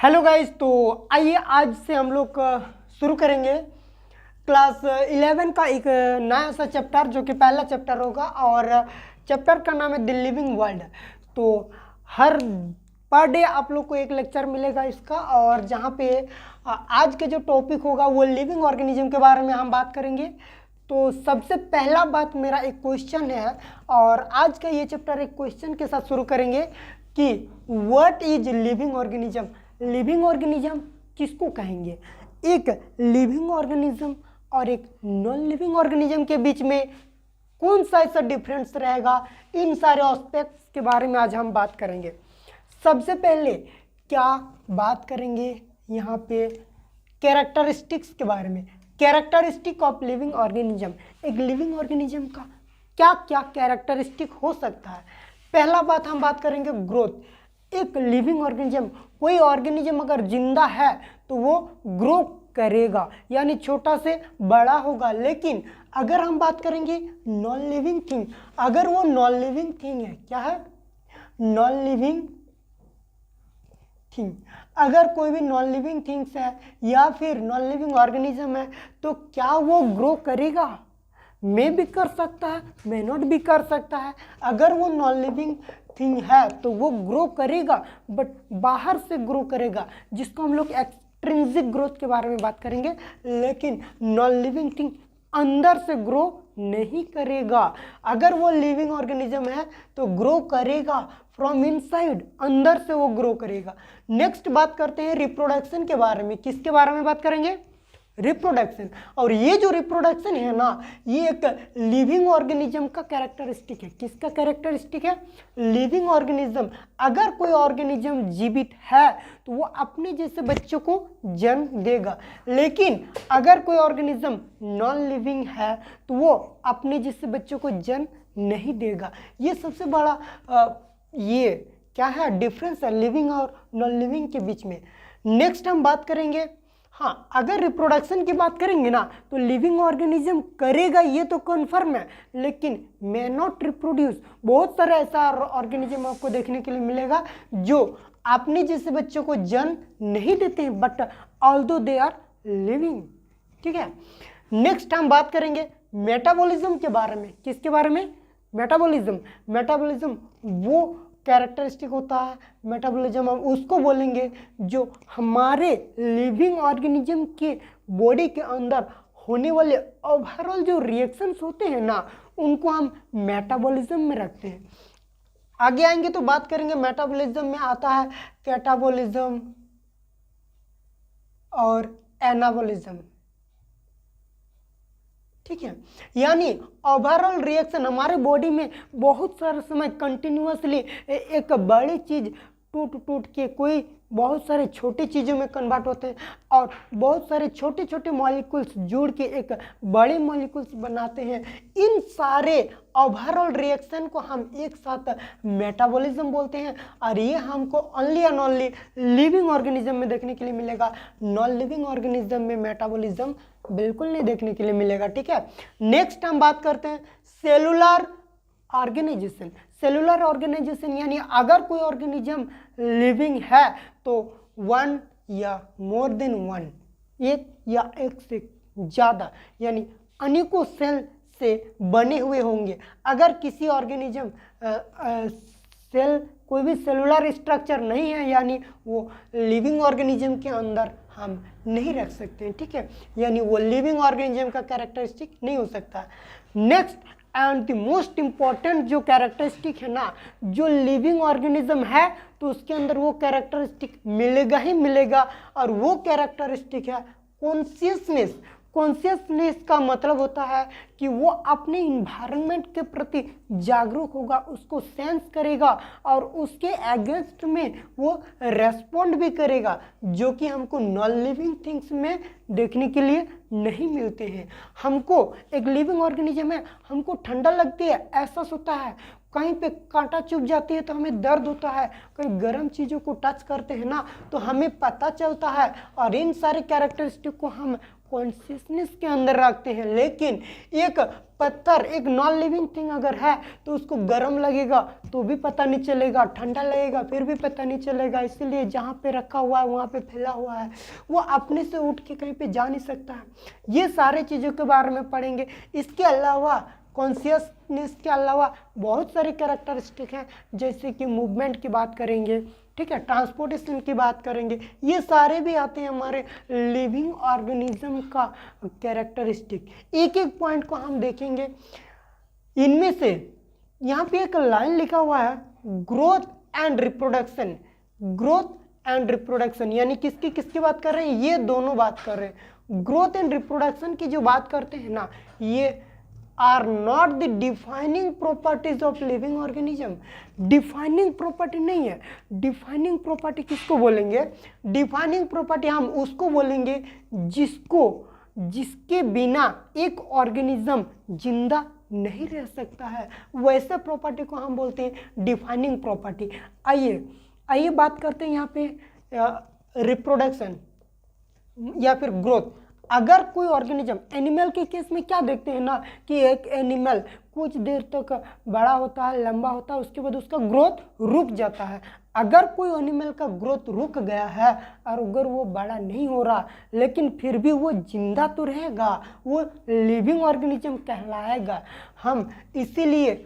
Hello guys, तो आइए आज से हम लोग शुरू करेंगे क्लास 11 का एक नया सा चैप्टर जो कि पहला चैप्टर होगा और चैप्टर का नाम है द लिविंग वर्ल्ड। तो हर पर डे आप लोग को एक लेक्चर मिलेगा इसका, और जहाँ पे आज के जो टॉपिक होगा वो लिविंग ऑर्गेनिज्म के बारे में हम बात करेंगे। तो सबसे पहला बात मेरा एक क्वेश्चन है, और आज का ये चैप्टर एक क्वेश्चन के साथ शुरू करेंगे कि what is living organism. Living organism किसको कहेंगे? एक लिविंग ऑर्गेनिज्म और एक नॉन लिविंग ऑर्गेनिज्म के बीच में कौन सा ऐसा डिफरेंस रहेगा, इन सारे एस्पेक्ट्स के बारे में आज हम बात करेंगे। सबसे पहले क्या बात करेंगे यहाँ पे कैरेक्टरिस्टिक्स के बारे में। कैरेक्टरिस्टिक ऑफ लिविंग ऑर्गेनिज्म, एक लिविंग ऑर्गेनिज्म का क्या क्या कैरेक्टरिस्टिक हो सकता है। पहला बात हम बात करेंगे ग्रोथ। एक लिविंग ऑर्गेनिज्म, कोई ऑर्गेनिज्म अगर जिंदा है तो वो ग्रो करेगा, यानी छोटा से बड़ा होगा। लेकिन अगर हम बात करेंगे नॉन लिविंग थिंग, अगर वो नॉन लिविंग थिंग है, क्या है? Non living thing. अगर कोई भी नॉन लिविंग थिंग्स है या फिर नॉन लिविंग ऑर्गेनिज्म है तो क्या वो ग्रो करेगा? मे भी कर सकता है, मे नॉट भी कर सकता है। अगर वो नॉन लिविंग थिंग है तो वो ग्रो करेगा, बट बाहर से ग्रो करेगा, जिसको हम लोग एक्सट्रिंसिक ग्रोथ के बारे में बात करेंगे। लेकिन नॉन लिविंग थिंग अंदर से ग्रो नहीं करेगा। अगर वो लिविंग ऑर्गेनिज्म है तो ग्रो करेगा फ्रॉम इनसाइड, अंदर से वो ग्रो करेगा। नेक्स्ट बात करते हैं रिप्रोडक्शन के बारे में। किसके बारे में बात करेंगे? रिप्रोडक्शन। और ये जो रिप्रोडक्शन है ना, ये एक लिविंग ऑर्गेनिज्म का कैरेक्टरिस्टिक है। किसका कैरेक्टरिस्टिक है? Living organism. अगर कोई ऑर्गेनिज्म जीवित है तो वो अपने जैसे बच्चों को जन्म देगा। लेकिन अगर कोई ऑर्गेनिज्म नॉन लिविंग है तो वो अपने जैसे बच्चों को जन्म नहीं देगा। ये सबसे बड़ा ये क्या है डिफरेंस है लिविंग और नॉन लिविंग के बीच में। नेक्स्ट हम बात करेंगे, हाँ, अगर रिप्रोडक्शन की बात करेंगे ना तो लिविंग ऑर्गेनिज्म करेगा, ये तो कन्फर्म है, लेकिन मे नॉट रिप्रोड्यूस। बहुत सारा ऐसा ऑर्गेनिज्म आपको देखने के लिए मिलेगा जो अपने जैसे बच्चों को जन्म नहीं देते हैं, but although they are living. ठीक है। नेक्स्ट हम बात करेंगे मेटाबॉलिज्म के बारे में। किसके बारे में? मेटाबॉलिज्म। मेटाबॉलिज्म वो कैरेक्टरिस्टिक होता है, मेटाबॉलिज्म हम उसको बोलेंगे जो हमारे लिविंग ऑर्गेनिज्म के बॉडी के अंदर होने वाले ओवरऑल जो रिएक्शंस होते हैं ना, उनको हम मेटाबॉलिज्म में रखते हैं। आगे आएंगे तो बात करेंगे मेटाबॉलिज्म में आता है कैटाबॉलिज्म और एनाबॉलिज्म। ठीक है, यानी ओवरऑल रिएक्शन हमारे बॉडी में बहुत सारे समय कंटिन्यूअसली एक बड़ी चीज टूट के कोई बहुत सारे छोटी चीज़ों में कन्वर्ट होते हैं, और बहुत सारे छोटे छोटे मॉलिक्यूल्स जुड़ के एक बड़े मॉलिक्यूल्स बनाते हैं। इन सारे ओवरऑल रिएक्शन को हम एक साथ मेटाबॉलिज्म बोलते हैं, और ये हमको only and only living organism में देखने के लिए मिलेगा। नॉन लिविंग ऑर्गेनिज्म में मेटाबॉलिज्म बिल्कुल नहीं देखने के लिए मिलेगा। ठीक है। नेक्स्ट हम बात करते हैं सेलुलर ऑर्गेनाइजेशन। सेलुलर ऑर्गेनाइजेशन यानी अगर कोई ऑर्गेनिज्म लिविंग है तो वन या मोर देन वन, एक या एक से ज़्यादा, यानी अनेकों सेल से बने हुए होंगे। अगर किसी ऑर्गेनिज्म सेल कोई भी सेलुलर स्ट्रक्चर नहीं है, यानी वो लिविंग ऑर्गेनिज्म के अंदर हम नहीं रख सकते हैं। ठीक है, यानी वो लिविंग ऑर्गेनिज्म का कैरेक्टरिस्टिक नहीं हो सकता। Next and the most important जो कैरेक्टरिस्टिक है ना, जो लिविंग ऑर्गेनिज्म है तो उसके अंदर वो कैरेक्टरिस्टिक मिलेगा ही मिलेगा, और वो कैरेक्टरिस्टिक है कॉन्शियसनेस। कॉन्शियसनेस का मतलब होता है कि वो अपने इन्वायरमेंट के प्रति जागरूक होगा, उसको सेंस करेगा और उसके अगेंस्ट में वो रेस्पॉन्ड भी करेगा, जो कि हमको नॉन लिविंग थिंग्स में देखने के लिए नहीं मिलते हैं। हमको एक लिविंग ऑर्गेनिज्म है, हमको ठंडा लगती है, एहसास होता है, कहीं पे कांटा चुभ जाती है तो हमें दर्द होता है, कहीं गर्म चीज़ों को टच करते हैं ना तो हमें पता चलता है, और इन सारे कैरेक्टरिस्टिक को हम कॉन्शियसनेस के अंदर रखते हैं। लेकिन एक पत्थर, एक नॉन लिविंग थिंग अगर है तो उसको गर्म लगेगा तो भी पता नहीं चलेगा, ठंडा लगेगा फिर भी पता नहीं चलेगा। इसीलिए जहाँ पे रखा हुआ है वहाँ पे फैला हुआ है, वो अपने से उठ के कहीं पे जा नहीं सकता है। ये सारे चीज़ों के बारे में पढ़ेंगे। इसके अलावा कॉन्शियसनेस के अलावा बहुत सारे कैरेक्टरिस्टिक हैं, जैसे कि मूवमेंट की बात करेंगे, ठीक है, ट्रांसपोर्टेशन की बात करेंगे, ये सारे भी आते हैं हमारे लिविंग ऑर्गेनिज्म का कैरेक्टरिस्टिक। एक एक पॉइंट को हम देखेंगे। इनमें से यहाँ पे एक लाइन लिखा हुआ है, growth and reproduction. Growth and reproduction यानी किसकी किसकी बात कर रहे हैं, ये दोनों बात कर रहे हैं। ग्रोथ एंड रिप्रोडक्शन की जो बात करते हैं ना, ये are not the defining properties of living organism. Defining property नहीं है। डिफाइनिंग प्रॉपर्टी किसको बोलेंगे, डिफाइनिंग प्रॉपर्टी हम उसको बोलेंगे जिसके बिना एक ऑर्गेनिज्म जिंदा नहीं रह सकता है, वैसे प्रॉपर्टी को हम बोलते हैं डिफाइनिंग प्रॉपर्टी। आइए बात करते हैं यहाँ पे रिप्रोडक्शन या फिर ग्रोथ। अगर कोई ऑर्गेनिज्म, एनिमल के केस में क्या देखते हैं ना कि एक एनिमल कुछ देर तक बड़ा होता है, लंबा होता है, उसके बाद उसका ग्रोथ रुक जाता है। अगर कोई एनिमल का ग्रोथ रुक गया है और अगर वो बड़ा नहीं हो रहा लेकिन फिर भी वो जिंदा तो रहेगा, वो लिविंग ऑर्गेनिज्म कहलाएगा। हम इसीलिए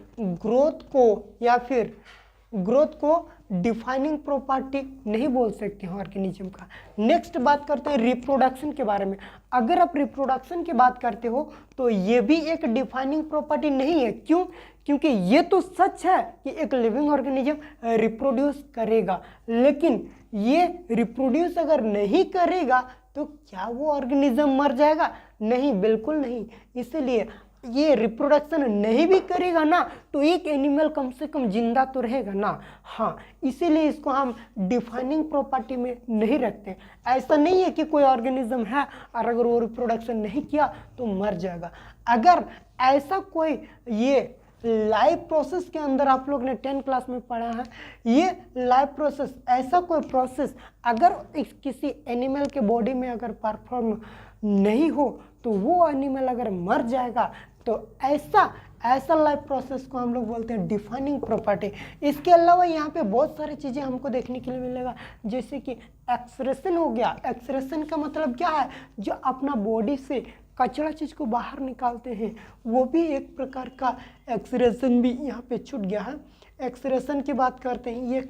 ग्रोथ को डिफाइनिंग प्रॉपर्टी नहीं बोल सकते हैं ऑर्गेनिज्म का। नेक्स्ट बात करते हैं रिप्रोडक्शन के बारे में। अगर आप रिप्रोडक्शन की बात करते हो तो ये भी एक डिफाइनिंग प्रॉपर्टी नहीं है। क्यों? क्योंकि ये तो सच है कि एक लिविंग ऑर्गेनिज्म रिप्रोड्यूस करेगा, लेकिन ये रिप्रोड्यूस अगर नहीं करेगा तो क्या वो ऑर्गेनिज्म मर जाएगा? नहीं, बिल्कुल नहीं। इसलिए ये रिप्रोडक्शन नहीं भी करेगा ना तो एक एनिमल कम से कम जिंदा तो रहेगा ना। हाँ, इसीलिए इसको हम डिफाइनिंग प्रॉपर्टी में नहीं रखते। ऐसा नहीं है कि कोई ऑर्गेनिज्म है और अगर वो रिप्रोडक्शन नहीं किया तो मर जाएगा। अगर ऐसा कोई ये लाइफ प्रोसेस के अंदर आप लोग ने 10th क्लास में पढ़ा है, ये लाइफ प्रोसेस, ऐसा कोई प्रोसेस अगर किसी एनिमल के बॉडी में अगर परफॉर्म नहीं हो तो वो एनिमल अगर मर जाएगा तो ऐसा लाइफ प्रोसेस को हम लोग बोलते हैं डिफाइनिंग प्रॉपर्टी। इसके अलावा यहाँ पे बहुत सारी चीज़ें हमको देखने के लिए मिलेगा, जैसे कि एक्सक्रेशन हो गया। एक्सक्रेशन का मतलब क्या है, जो अपना बॉडी से कचरा चीज़ को बाहर निकालते हैं, वो भी एक प्रकार का एक्सक्रेशन भी यहाँ पे छूट गया है। एक्सक्रेशन की बात करते हैं, ये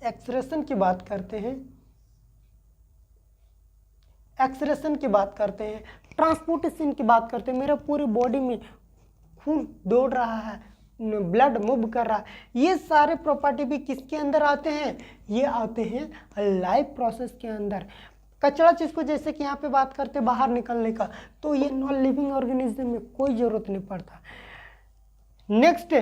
एक्सक्रेशन की बात करते हैं, एक्सक्रेशन की बात करते हैं, ट्रांसपोर्टेशन की बात करते हैं। मेरा पूरे बॉडी में खून दौड़ रहा है, ब्लड मूव कर रहा है, ये सारे प्रॉपर्टी भी किसके अंदर आते हैं, ये आते हैं लाइफ प्रोसेस के अंदर। कचरा चीज़ को जैसे कि यहाँ पे बात करते हैं बाहर निकलने का, तो ये नॉन लिविंग ऑर्गेनिज्म में कोई ज़रूरत नहीं पड़ता। नेक्स्ट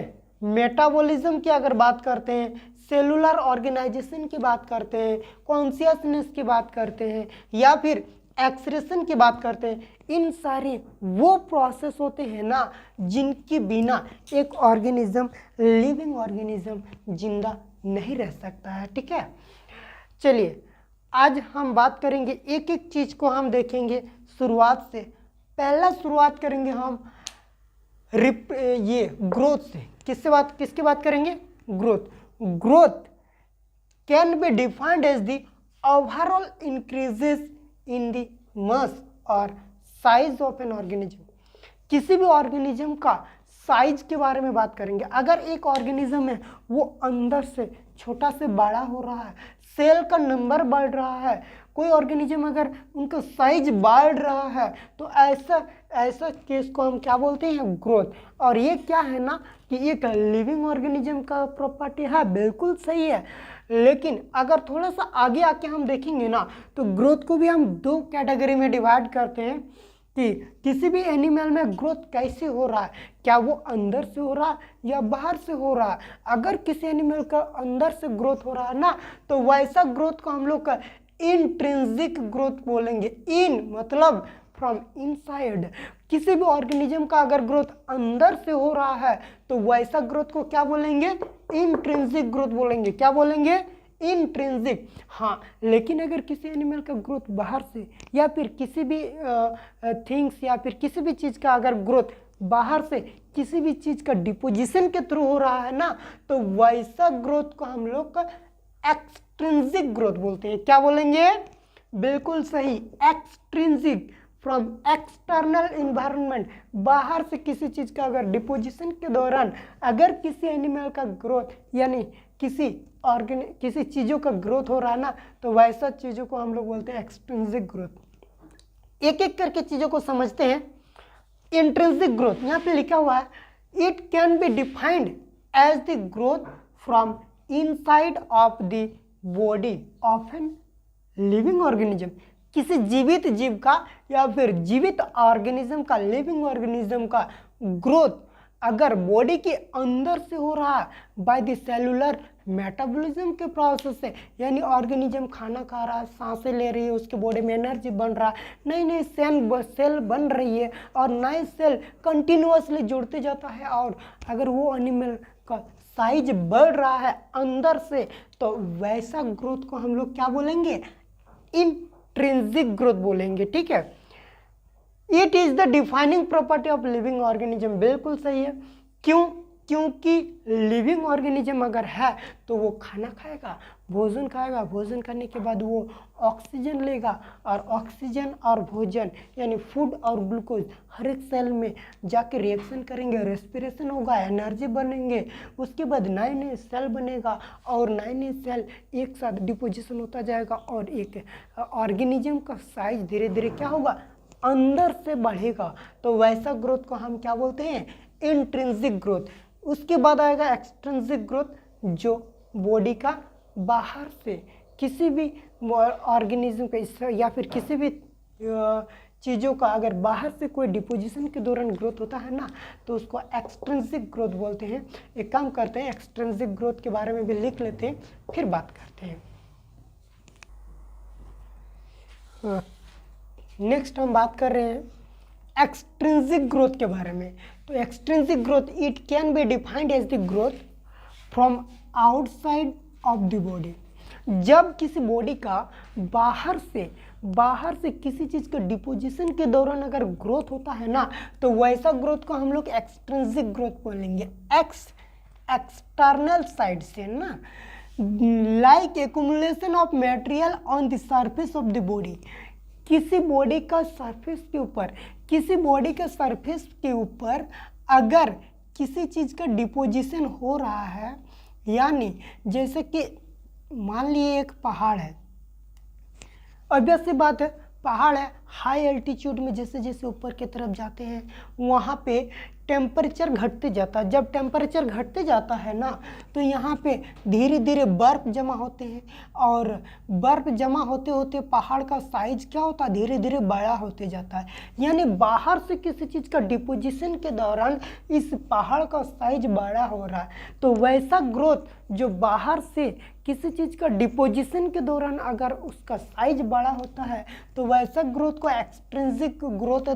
मेटाबॉलिज्म की अगर बात करते हैं, सेलुलर ऑर्गेनाइजेशन की बात करते हैं, कॉन्शियसनेस की बात करते हैं या फिर एक्सक्रेशन की बात करते हैं, इन सारे वो प्रोसेस होते हैं ना जिनके बिना एक ऑर्गेनिज्म, लिविंग ऑर्गेनिज्म जिंदा नहीं रह सकता है। ठीक है, चलिए आज हम बात करेंगे, एक एक चीज़ को हम देखेंगे शुरुआत से। पहला शुरुआत करेंगे हम ये ग्रोथ से। किसकी बात करेंगे, growth can be defined as the overall increases in the mass और साइज ऑफ एन ऑर्गेनिज्म। किसी भी ऑर्गेनिज्म का साइज के बारे में बात करेंगे। अगर एक ऑर्गेनिज्म है वो अंदर से छोटा से बड़ा हो रहा है, सेल का नंबर बढ़ रहा है, कोई ऑर्गेनिज्म अगर उनका साइज बढ़ रहा है तो ऐसा केस को हम क्या बोलते हैं, ग्रोथ। और ये क्या है ना कि एक लिविंग ऑर्गेनिज्म का प्रॉपर्टी है, बिल्कुल सही है। लेकिन अगर थोड़ा सा आगे आके हम देखेंगे ना तो ग्रोथ को भी हम दो कैटेगरी में डिवाइड करते हैं कि किसी भी एनिमल में ग्रोथ कैसे हो रहा है, क्या वो अंदर से हो रहा है या बाहर से हो रहा है। अगर किसी एनिमल का अंदर से ग्रोथ हो रहा है ना तो वैसा ग्रोथ को हम लोग का इंट्रिंसिक ग्रोथ बोलेंगे। इन मतलब फ्रॉम इनसाइड। किसी भी ऑर्गेनिज्म का अगर ग्रोथ अंदर से हो रहा है तो वैसा ग्रोथ को क्या बोलेंगे, इंट्रिंसिक ग्रोथ बोलेंगे। क्या बोलेंगे, इंट्रिंसिक। हाँ, लेकिन अगर किसी एनिमल का ग्रोथ बाहर से या फिर किसी भी थिंग्स या फिर किसी भी चीज़ का अगर ग्रोथ बाहर से किसी भी चीज़ का डिपोजिशन के थ्रू हो रहा है ना, तो वैसा ग्रोथ को हम लोग का एक्सट्रिंसिक ग्रोथ बोलते हैं। क्या बोलेंगे? बिल्कुल सही, एक्सट्रिंसिक। फ्रॉम एक्सटर्नल इन्वायरमेंट, बाहर से किसी चीज़ का अगर डिपोजिशन के दौरान अगर किसी एनिमल का ग्रोथ यानी किसी चीज़ों का ग्रोथ हो रहा है ना, तो वैसा चीज़ों को हम लोग बोलते हैं एक्सट्रिंसिक ग्रोथ। एक एक करके चीज़ों को समझते हैं। इंट्रिंसिक ग्रोथ यहाँ पे लिखा हुआ है, it can be defined as the growth from inside of the body of an living organism. किसी जीवित जीव का या फिर जीवित ऑर्गेनिज्म का, लिविंग ऑर्गेनिज्म का ग्रोथ अगर बॉडी के अंदर से हो रहा है बाय द सेलुलर मेटाबॉलिज्म के प्रोसेस से, यानी ऑर्गेनिज्म खाना खा रहा है, सांसें ले रही है, उसके बॉडी में एनर्जी बन रहा है, नई नई सेल बन रही है और नए सेल कंटिन्यूअसली जुड़ते जाता है, और अगर वो एनिमल का साइज बढ़ रहा है अंदर से, तो वैसा ग्रोथ को हम लोग क्या बोलेंगे? इंट्रिंसिक ग्रोथ बोलेंगे। ठीक है, it is the defining property of living organism. बिल्कुल सही है। क्यों? क्योंकि लिविंग ऑर्गेनिज्म अगर है तो वो खाना खाएगा, भोजन खाएगा, भोजन करने के बाद वो ऑक्सीजन लेगा, और ऑक्सीजन और भोजन यानी फूड और ग्लूकोज हर एक सेल में जाके रिएक्शन करेंगे, रेस्पिरेशन होगा, एनर्जी बनेंगे, उसके बाद नए नए सेल बनेगा और नए नए सेल एक साथ डिपोजिशन होता जाएगा और एक ऑर्गेनिज्म का साइज धीरे धीरे क्या होगा? अंदर से बढ़ेगा। तो वैसा ग्रोथ को हम क्या बोलते हैं? Intrinsic growth. उसके बाद आएगा एक्सट्रिंसिक ग्रोथ, जो बॉडी का बाहर से किसी भी ऑर्गेनिज्म का या फिर किसी भी चीज़ों का अगर बाहर से कोई डिपोजिशन के दौरान ग्रोथ होता है ना, तो उसको एक्सट्रिंसिक ग्रोथ बोलते हैं। एक काम करते हैं, एक्सट्रिंसिक ग्रोथ के बारे में भी लिख लेते हैं, फिर बात करते हैं। नेक्स्ट हम बात कर रहे हैं एक्सट्रिंसिक ग्रोथ के बारे में। तो extrinsic growth, it can be defined as the growth from outside of the body. जब किसी बॉडी का बाहर से किसी चीज़ का डिपोजिशन के दौरान अगर ग्रोथ होता है ना, तो वैसा ग्रोथ को हम लोग एक्सट्रिंसिक ग्रोथ बोलेंगे। एक्सटर्नल साइड से ना, like accumulation of material on the surface of the body. किसी बॉडी का सरफेस के ऊपर अगर किसी चीज़ का डिपोजिशन हो रहा है, यानी जैसे कि मान लिए एक पहाड़ है, ऑब्वियस सी बात है, पहाड़ है, हाई एल्टीट्यूड में जैसे जैसे ऊपर की तरफ जाते हैं वहाँ पे टेम्परेचर घटते जाता है। जब टेम्परेचर घटते जाता है ना, तो यहाँ पे धीरे धीरे बर्फ़ जमा होते हैं, और बर्फ़ जमा होते होते पहाड़ का साइज क्या होता है? धीरे धीरे बड़ा होते जाता है। यानी बाहर से किसी चीज़ का डिपोजिशन के दौरान इस पहाड़ का साइज बड़ा हो रहा है। तो वैसा ग्रोथ जो बाहर से किसी चीज़ का डिपोजिशन के दौरान अगर उसका साइज बड़ा होता है, तो वैसा ग्रोथ को एक्सट्रिंसिक ग्रोथ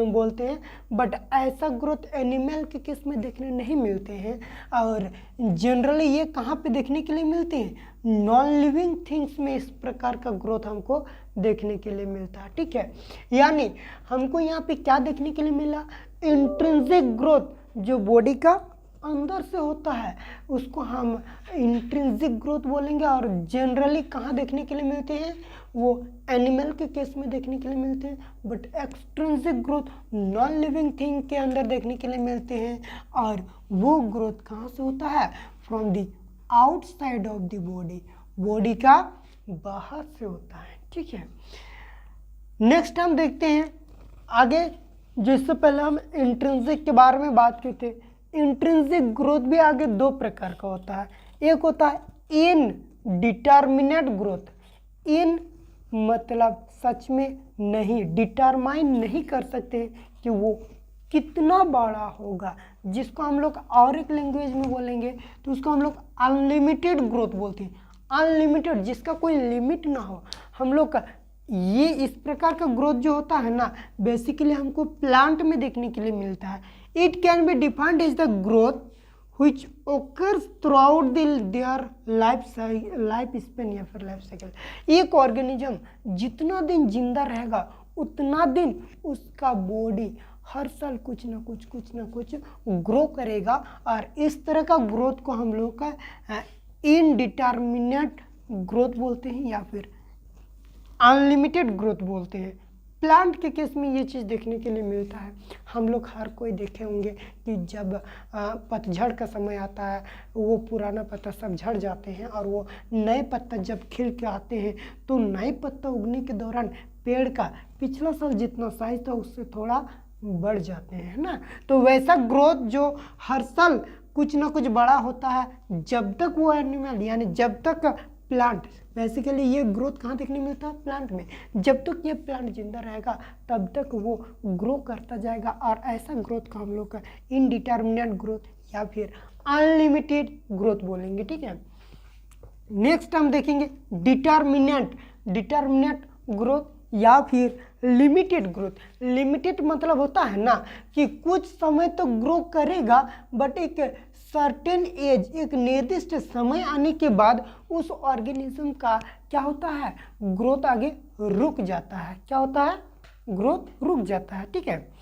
बोलते हैं। बट ऐसा ग्रोथ एनिमल के केस में देखने नहीं मिलते हैं, और जनरली ये कहाँ पे देखने के लिए मिलते हैं? नॉन लिविंग थिंग्स में इस प्रकार का ग्रोथ हमको देखने के लिए मिलता है। ठीक है, यानी हमको यहाँ पे क्या देखने के लिए मिला? इंट्रिंसिक ग्रोथ जो बॉडी का अंदर से होता है उसको हम इंट्रिंसिक ग्रोथ बोलेंगे, और जनरली कहाँ देखने के लिए मिलते हैं? वो एनिमल के केस में देखने के लिए मिलते हैं। But extrinsic growth non living thing के अंदर देखने के लिए मिलते हैं, और वो ग्रोथ कहाँ से होता है? From the outside of the body, body का बाहर से होता है। ठीक है, नेक्स्ट हम देखते हैं आगे। जिससे पहले हम इंट्रिंसिक के बारे में बात किए थे, इंट्रिंसिक ग्रोथ भी आगे दो प्रकार का होता है। एक होता है इनडिटर्मिनेट ग्रोथ। इन मतलब सच में नहीं, डिटरमाइन नहीं कर सकते कि वो कितना बड़ा होगा, जिसको हम लोग और एक लैंग्वेज में बोलेंगे तो उसको हम लोग अनलिमिटेड ग्रोथ बोलते हैं। अनलिमिटेड, जिसका कोई लिमिट ना हो। हम लोग का ये इस प्रकार का ग्रोथ जो होता है ना, बेसिकली हमको प्लांट में देखने के लिए मिलता है। It can be defined as the growth which occurs throughout their life span या फिर लाइफ साइकिल। एक ऑर्गेनिज्म जितना दिन जिंदा रहेगा उतना दिन उसका बॉडी हर साल कुछ ना कुछ ग्रो करेगा, और इस तरह का ग्रोथ को हम लोग का इनडिटर्मिनेट ग्रोथ बोलते हैं या फिर अनलिमिटेड ग्रोथ बोलते हैं। प्लांट के केस में ये चीज़ देखने के लिए मिलता है। हम लोग हर कोई देखे होंगे कि जब पतझड़ का समय आता है वो पुराना पत्ता सब झड़ जाते हैं और वो नए पत्ता जब खिल के आते हैं तो नए पत्ता उगने के दौरान पेड़ का पिछला साल जितना साइज था उससे थोड़ा बढ़ जाते हैं, है ना। तो वैसा ग्रोथ जो हर साल कुछ ना कुछ बड़ा होता है जब तक वो एनिमल यानी जब तक प्लांट, बेसिकली ये ग्रोथ कहाँ देखने मिलता है? प्लांट में। जब तक ये प्लांट जिंदा रहेगा तब तक वो ग्रो करता जाएगा, और ऐसा ग्रोथ को हम लोग का इनडिटर्मिनेट ग्रोथ या फिर अनलिमिटेड ग्रोथ बोलेंगे, ठीक है। नेक्स्ट हम देखेंगे डिटर्मिनेट ग्रोथ या फिर लिमिटेड ग्रोथ। लिमिटेड मतलब होता है ना कि कुछ समय तो ग्रो करेगा बट एक सर्टेन एज, एक निर्दिष्ट समय आने के बाद उस ऑर्गेनिज्म का क्या होता है? ग्रोथ आगे रुक जाता है। क्या होता है? ग्रोथ रुक जाता है, ठीक है।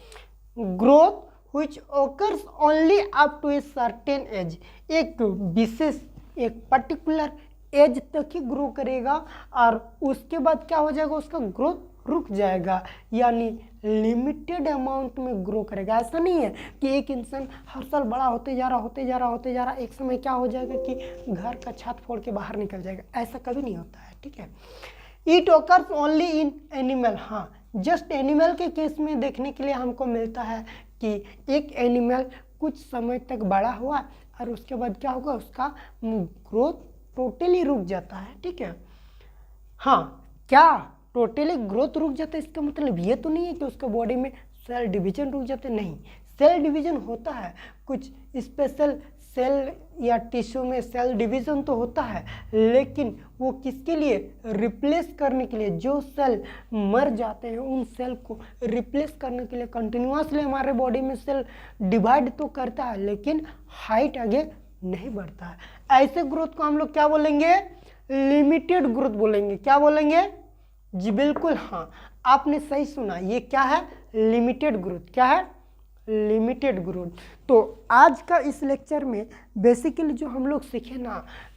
Growth which occurs only up to a certain age, एक विशेष एक पर्टिकुलर एज तक ही ग्रो करेगा और उसके बाद क्या हो जाएगा? उसका ग्रोथ रुक जाएगा, यानी लिमिटेड अमाउंट में ग्रो करेगा। ऐसा नहीं है कि एक इंसान हर साल बड़ा होते जा रहा, एक समय क्या हो जाएगा कि घर का छत फोड़ के बाहर निकल जाएगा। ऐसा कभी नहीं होता है, ठीक है। It occurs only in animal, हाँ जस्ट एनिमल के केस में देखने के लिए हमको मिलता है कि एक एनिमल कुछ समय तक बड़ा हुआ और उसके बाद क्या होगा? उसका ग्रोथ टोटली रुक जाता है, ठीक है। हाँ, क्या टोटली ग्रोथ रुक जाता है इसका मतलब ये तो नहीं है कि उसका बॉडी में सेल डिवीजन रुक जाते, नहीं। सेल डिवीजन होता है, कुछ स्पेशल सेल या टिश्यू में सेल डिवीजन तो होता है, लेकिन वो किसके लिए? रिप्लेस करने के लिए। जो सेल मर जाते हैं उन सेल को रिप्लेस करने के लिए कंटिन्यूसली हमारे बॉडी में सेल डिवाइड तो करता है लेकिन हाइट आगे नहीं बढ़ता है। ऐसे ग्रोथ को हम लोग क्या बोलेंगे? लिमिटेड ग्रोथ बोलेंगे। क्या बोलेंगे? जी बिल्कुल, हाँ आपने सही सुना, ये क्या है? Limited growth. क्या है? Limited growth. तो आज का इस लेक्चर में बेसिकली जो हम लोग सीखे ना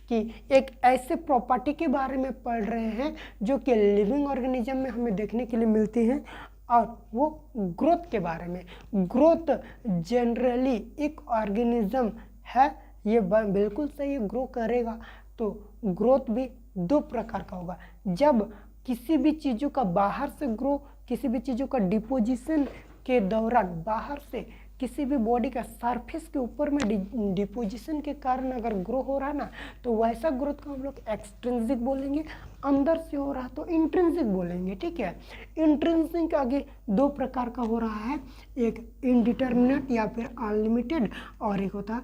कि एक ऐसे प्रॉपर्टी के बारे में पढ़ रहे हैं जो कि लिविंग ऑर्गेनिज्म में हमें देखने के लिए मिलती हैं, और वो ग्रोथ के बारे में। ग्रोथ जनरली एक ऑर्गेनिज्म है, ये बिल्कुल सही ग्रो करेगा। तो ग्रोथ भी दो प्रकार का होगा, जब किसी भी चीज़ों का बाहर से ग्रो, किसी भी चीज़ों का डिपोजिशन के दौरान बाहर से किसी भी बॉडी का सरफेस के ऊपर में डिपोजिशन के कारण अगर ग्रो हो रहा है ना तो वैसा ग्रोथ को हम लोग एक्सट्रिंसिक बोलेंगे। अंदर से हो रहा तो इंट्रिंसिक बोलेंगे, ठीक है। इंट्रिंसिक आगे दो प्रकार का हो रहा है, एक इनडिटर्मिनेट या फिर अनलिमिटेड, और एक होता है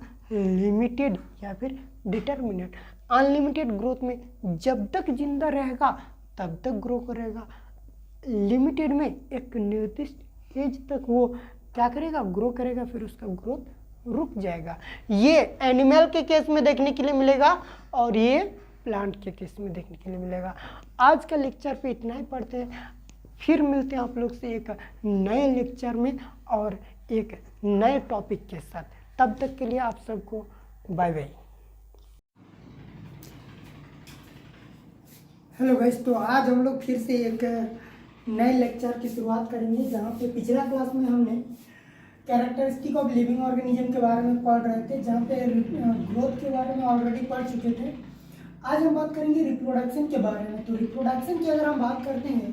लिमिटेड या फिर डिटर्मिनेट। अनलिमिटेड ग्रोथ में जब तक जिंदा रहेगा तब तक ग्रो करेगा। लिमिटेड में एक निर्दिष्ट एज तक वो क्या करेगा? ग्रो करेगा, फिर उसका ग्रोथ रुक जाएगा। ये एनिमल के केस में देखने के लिए मिलेगा और ये प्लांट के केस में देखने के लिए मिलेगा। आज का लेक्चर पे इतना ही पढ़ते हैं, फिर मिलते हैं आप लोग से एक नए लेक्चर में और एक नए टॉपिक के साथ। तब तक के लिए आप सबको बाय बाय। हेलो गाइस, तो आज हम लोग फिर से एक नए लेक्चर की शुरुआत करेंगे, जहाँ पे पिछला क्लास में हमने कैरेक्टरिस्टिक ऑफ लिविंग ऑर्गेनिज्म के बारे में पढ़ रहे थे, जहाँ पे ग्रोथ के बारे में ऑलरेडी पढ़ चुके थे। आज हम बात करेंगे रिप्रोडक्शन के बारे में। तो रिप्रोडक्शन की अगर हम बात करते हैं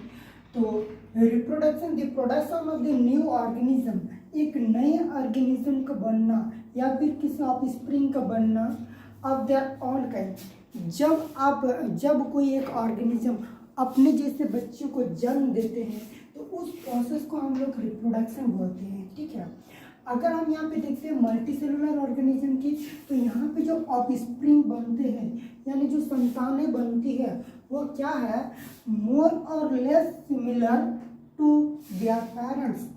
तो reproduction the production of the new organism, एक नए ऑर्गेनिज्म का बनना या फिर किसी ऑफस्प्रिंग का बनना ऑफ देयर ओन काइंड। जब कोई एक ऑर्गेनिज्म अपने जैसे बच्चों को जन्म देते हैं तो उस प्रोसेस को हम लोग रिप्रोडक्शन बोलते हैं, ठीक है। अगर हम यहाँ पे देखते हैं मल्टीसेलुलर ऑर्गेनिज्म की, तो यहाँ पे जो ऑफस्प्रिंग बनते हैं यानी जो संतानें बनती है वो क्या है? More or less similar to their parents.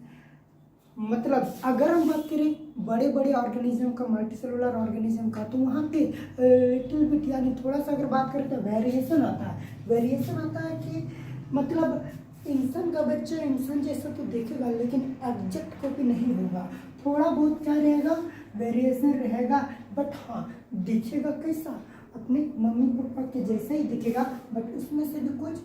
मतलब अगर हम बात करें बड़े बड़े ऑर्गेनिज्म का, मल्टीसेलुलर ऑर्गेनिज्म का, तो वहाँ पे लिटिल बिट यानी थोड़ा सा अगर बात करें तो वेरिएशन आता है। वेरिएशन आता है कि मतलब इंसान का बच्चा इंसान जैसा तो देखेगा लेकिन एग्जैक्ट कॉपी नहीं होगा, थोड़ा बहुत क्या रहेगा, वेरिएशन रहेगा, बट हाँ दिखेगा कैसा, अपने मम्मी पापा के जैसा ही दिखेगा, बट उसमें से भी कुछ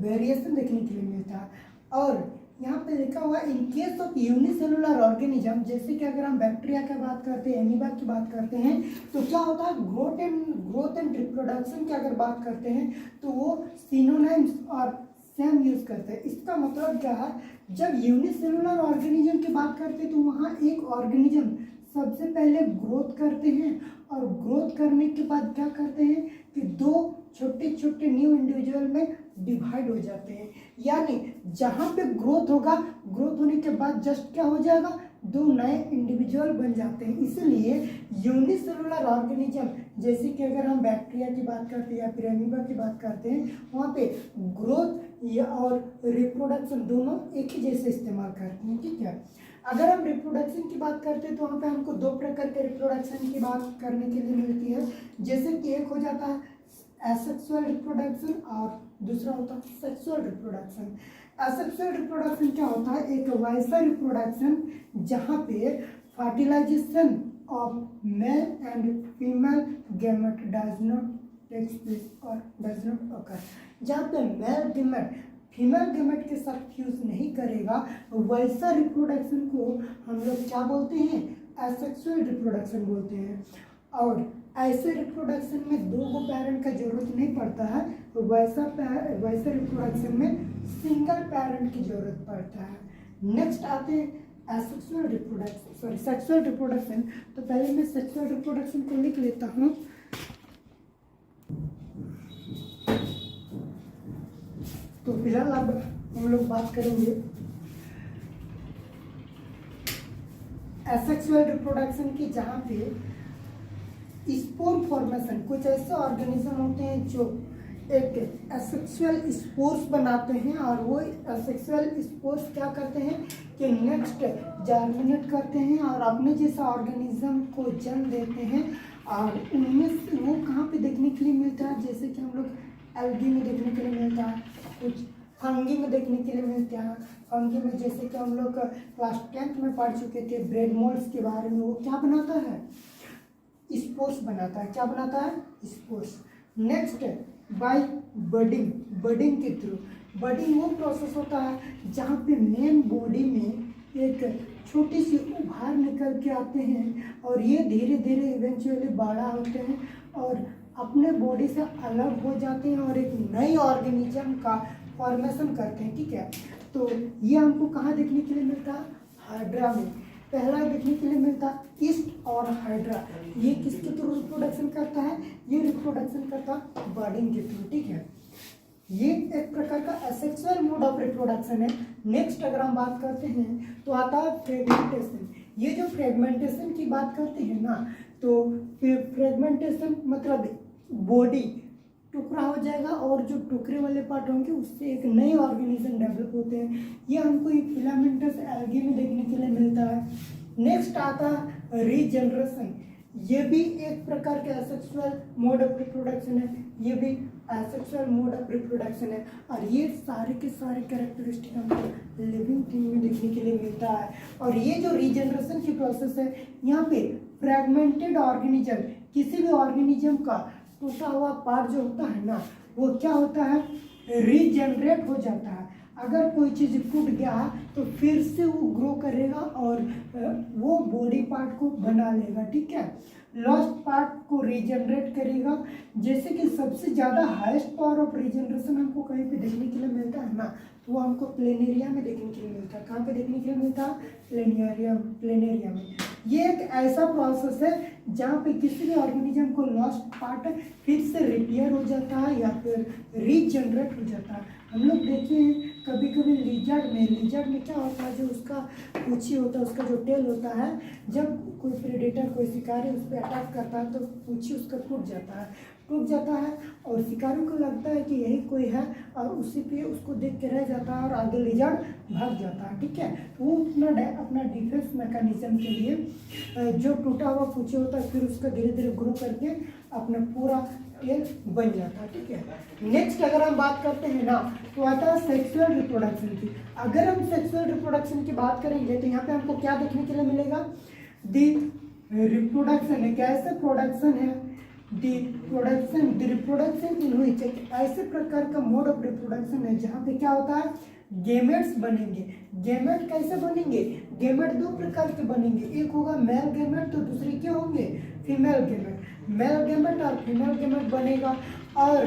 वेरिएशन देखने के लिए मिलता है। और यहाँ पे लिखा हुआ in case of unicellular organism, जैसे कि अगर हम बैक्टीरिया की बात करते हैं, एमीबा की बात करते हैं, तो क्या होता है, ग्रोथ एंड रिप्रोडक्शन की अगर बात करते हैं तो वो सिनोनिम्स और सेम यूज करते हैं। इसका मतलब क्या है, जब यूनिसेलुलर ऑर्गेनिज्म की बात करते हैं तो वहाँ एक ऑर्गेनिज्म सबसे पहले ग्रोथ करते हैं, और ग्रोथ करने के बाद क्या करते हैं कि दो छोटे छोटे न्यू इंडिविजुअल में डिवाइड हो जाते हैं। यानी जहाँ पे ग्रोथ होगा, ग्रोथ होने के बाद जस्ट क्या हो जाएगा, दो नए इंडिविजुअल बन जाते हैं। इसलिए यूनिसेलुलर ऑर्गेनिज्म, जैसे कि अगर हम बैक्टीरिया की बात करते हैं या फिर एमीबा की बात करते हैं, वहाँ पे ग्रोथ या और रिप्रोडक्शन दोनों एक ही जैसे इस्तेमाल करते हैं, ठीक है। अगर हम रिप्रोडक्शन की बात करते हैं तो वहाँ पे हमको दो प्रकार के रिप्रोडक्शन की बात करने के लिए मिलती है। जैसे कि एक हो जाता है एसेक्सुअल रिप्रोडक्शन और दूसरा होता है सेक्सुअल रिप्रोडक्शन। एसेक्सुअल रिप्रोडक्शन क्या होता है, एक वैसा रिप्रोडक्शन जहाँ पे fertilisation of male and female gamete does not takes place और डज नॉट ऑकर, जहाँ पे मेल गैमेट फीमेल गैमेट के साथ फ्यूज नहीं करेगा, वैसा रिप्रोडक्शन को हम लोग क्या बोलते हैं, एसेक्सुअल रिप्रोडक्शन बोलते हैं। और ऐसे रिप्रोडक्शन में दो गो पेरेंट का जरूरत नहीं पड़ता है, तो वैसे रिप्रोडक्शन में सिंगल पेरेंट की जरूरत पड़ता है। नेक्स्ट आते हैं एसेक्सुअल रिप्रोडक्शन, सेक्सुअल रिप्रोडक्शन। तो पहले मैं सेक्सुअल रिप्रोडक्शन को लिख लेता हूँ। तो फिलहाल अब हम लोग बात करेंगे एसेक्सुअल रिप्रोडक्शन की, जहाँ पे स्पोर फॉर्मेशन, कुछ ऐसे ऑर्गेनिज्म होते हैं जो एक एसेक्सुअल स्पोर्स बनाते हैं, और वो एसेक्सुअल स्पोर्स क्या करते हैं कि नेक्स्ट जर्मिनेट करते हैं और अपने जैसा ऑर्गेनिज्म को जन्म देते हैं। और उनमें से वो कहाँ पे देखने के लिए मिलता है, जैसे कि हम लोग एल्गी में देखने के लिए मिलता है, कुछ फंगी में देखने के लिए मिलता है। फंगी में जैसे कि हम लोग क्लास 10th में पढ़ चुके थे ब्रेड मोल्ड्स के बारे में, वो क्या बनाता है, स्पोर्स बनाता है। क्या बनाता है, spores. Next by budding, budding के थ्रू। बडिंग वो प्रोसेस होता है जहाँ पे मेन बॉडी में एक छोटी सी उभार निकल के आते हैं, और ये धीरे धीरे इवेंचुअली बड़ा होते हैं और अपने बॉडी से अलग हो जाते हैं और एक नई ऑर्गेनिज्म का फॉर्मेशन करते हैं, ठीक है। तो ये हमको कहाँ देखने के लिए मिलता है, हाइड्रा में। पहला देखने के लिए मिलता है ईस्ट और हाइड्रा। ये किसके थ्रू रिप्रोडक्शन करता है, ये रिप्रोडक्शन करता है बर्डिंग के थ्रू, ठीक है। ये एक प्रकार का एसेक्सुअल मोड ऑफ रिप्रोडक्शन है। नेक्स्ट अगर हम बात करते हैं तो आता है फ्रेगमेंटेशन। ये जो फ्रेगमेंटेशन की बात करते हैं ना, तो फ्रेगमेंटेशन मतलब बॉडी टुकड़ा हो जाएगा और जो टुकड़े वाले पार्ट होंगे उससे एक नए ऑर्गेनिज्म डेवलप होते हैं। ये हमको एक फिलामेंटस एल्गी में देखने के लिए मिलता है। नेक्स्ट आता है रीजनरेशन। ये भी एक प्रकार के एसेक्सुअल मोड ऑफ रिप्रोडक्शन है, ये भी एसेक्सुअल मोड ऑफ रिप्रोडक्शन है। और ये सारे के सारे कैरेक्टरिस्टिक हमको लिविंग थिंग में देखने के लिए मिलता है। और ये जो रीजनरेशन की प्रोसेस है, यहाँ पे फ्रेगमेंटेड ऑर्गेनिज्म, किसी भी ऑर्गेनिज्म का टूटा हुआ पार्ट जो होता है ना, वो क्या होता है, रीजनरेट हो जाता है। अगर कोई चीज़ टूट गया तो फिर से वो ग्रो करेगा और वो बॉडी पार्ट को बना लेगा, ठीक है। लॉस्ट पार्ट को रीजनरेट करेगा। जैसे कि सबसे ज़्यादा हाईएस्ट पावर ऑफ रीजनरेशन हमको कहीं पे देखने के लिए मिलता है ना, तो वो हमको प्लेनेरिया में देखने के लिए मिलता है। कहाँ पे देखने के लिए मिलता है, प्लेनेरिया में। ये एक ऐसा प्रोसेस है जहाँ पे किसी भी ऑर्गेनिज्म को लॉस्ट पार्ट फिर से रिपेयर हो जाता है या फिर रीजनरेट हो जाता है। हम लोग देखे हैं कभी कभी लिजर्ड में क्या होता है, जो उसका पूंछी होता है, उसका जो टेल होता है, जब कोई प्रेडेटर कोई शिकारी उस पर अटैक करता है तो पूंछी उसका टूट जाता है। रुक जाता है और शिकारी को लगता है कि यही कोई है और उसी पे उसको देख के रह जाता है और आगे ले जा भाग जाता है। ठीक है, तो वो अपना डिफेंस मैकेनिज्म के लिए जो टूटा हुआ पूछे होता है फिर उसका धीरे धीरे ग्रो करके अपना पूरा ये बन जाता है। ठीक है, नेक्स्ट अगर हम बात करते हैं ना तो आता है सेक्सुअल रिप्रोडक्शन की। अगर हम सेक्सुअल रिप्रोडक्शन की बात करेंगे तो यहाँ पे हमको क्या देखने के लिए मिलेगा, दी रिप्रोडक्शन है, कैसे प्रोडक्शन है, द रिप्रोडक्शन इन व्हिच एक ऐसे प्रकार का मोड ऑफ रिप्रोडक्शन है जहाँ पे क्या होता है, गेमेट्स बनेंगे। गेमेट कैसे बनेंगे, गेमेट दो प्रकार के बनेंगे, एक होगा मेल गेमेट तो दूसरे क्या होंगे, फीमेल गेमेट। मेल गेमेट और फीमेल गेमेट बनेगा और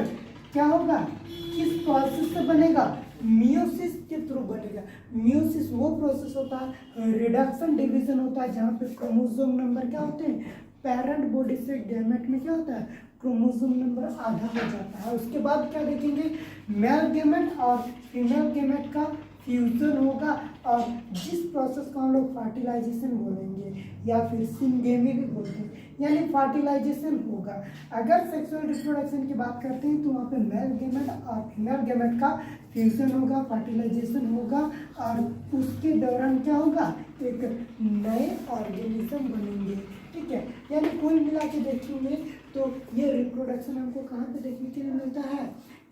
क्या होगा, किस प्रोसेस से बनेगा, मियोसिस के थ्रू बनेगा। मियोसिस वो प्रोसेस होता है, रिडक्शन डिवीजन होता है जहाँ पे क्रोमोसोम नंबर क्या होते हैं, पेरेंट बॉडी से गैमेट में क्या होता है, क्रोमोसोम नंबर आधा हो जाता है। उसके बाद क्या देखेंगे, मेल गैमेट और फीमेल गैमेट का फ्यूजन होगा और जिस प्रोसेस को हम लोग फर्टिलाइजेशन बोलेंगे या फिर सिंगेमी भी बोलते हैं, यानी फर्टिलाइजेशन होगा। अगर सेक्सुअल रिप्रोडक्शन की बात करते हैं तो वहाँ पे मेल गैमेट और फीमेल गैमेट का फ्यूजन होगा, फर्टिलाइजेशन होगा और उसके दौरान क्या होगा, एक नए ऑर्गेनिज्म बनेंगे। ठीक है, यानी कुल मिला के देखेंगे तो ये रिप्रोडक्शन हमको कहाँ पे देखने के लिए मिलता है,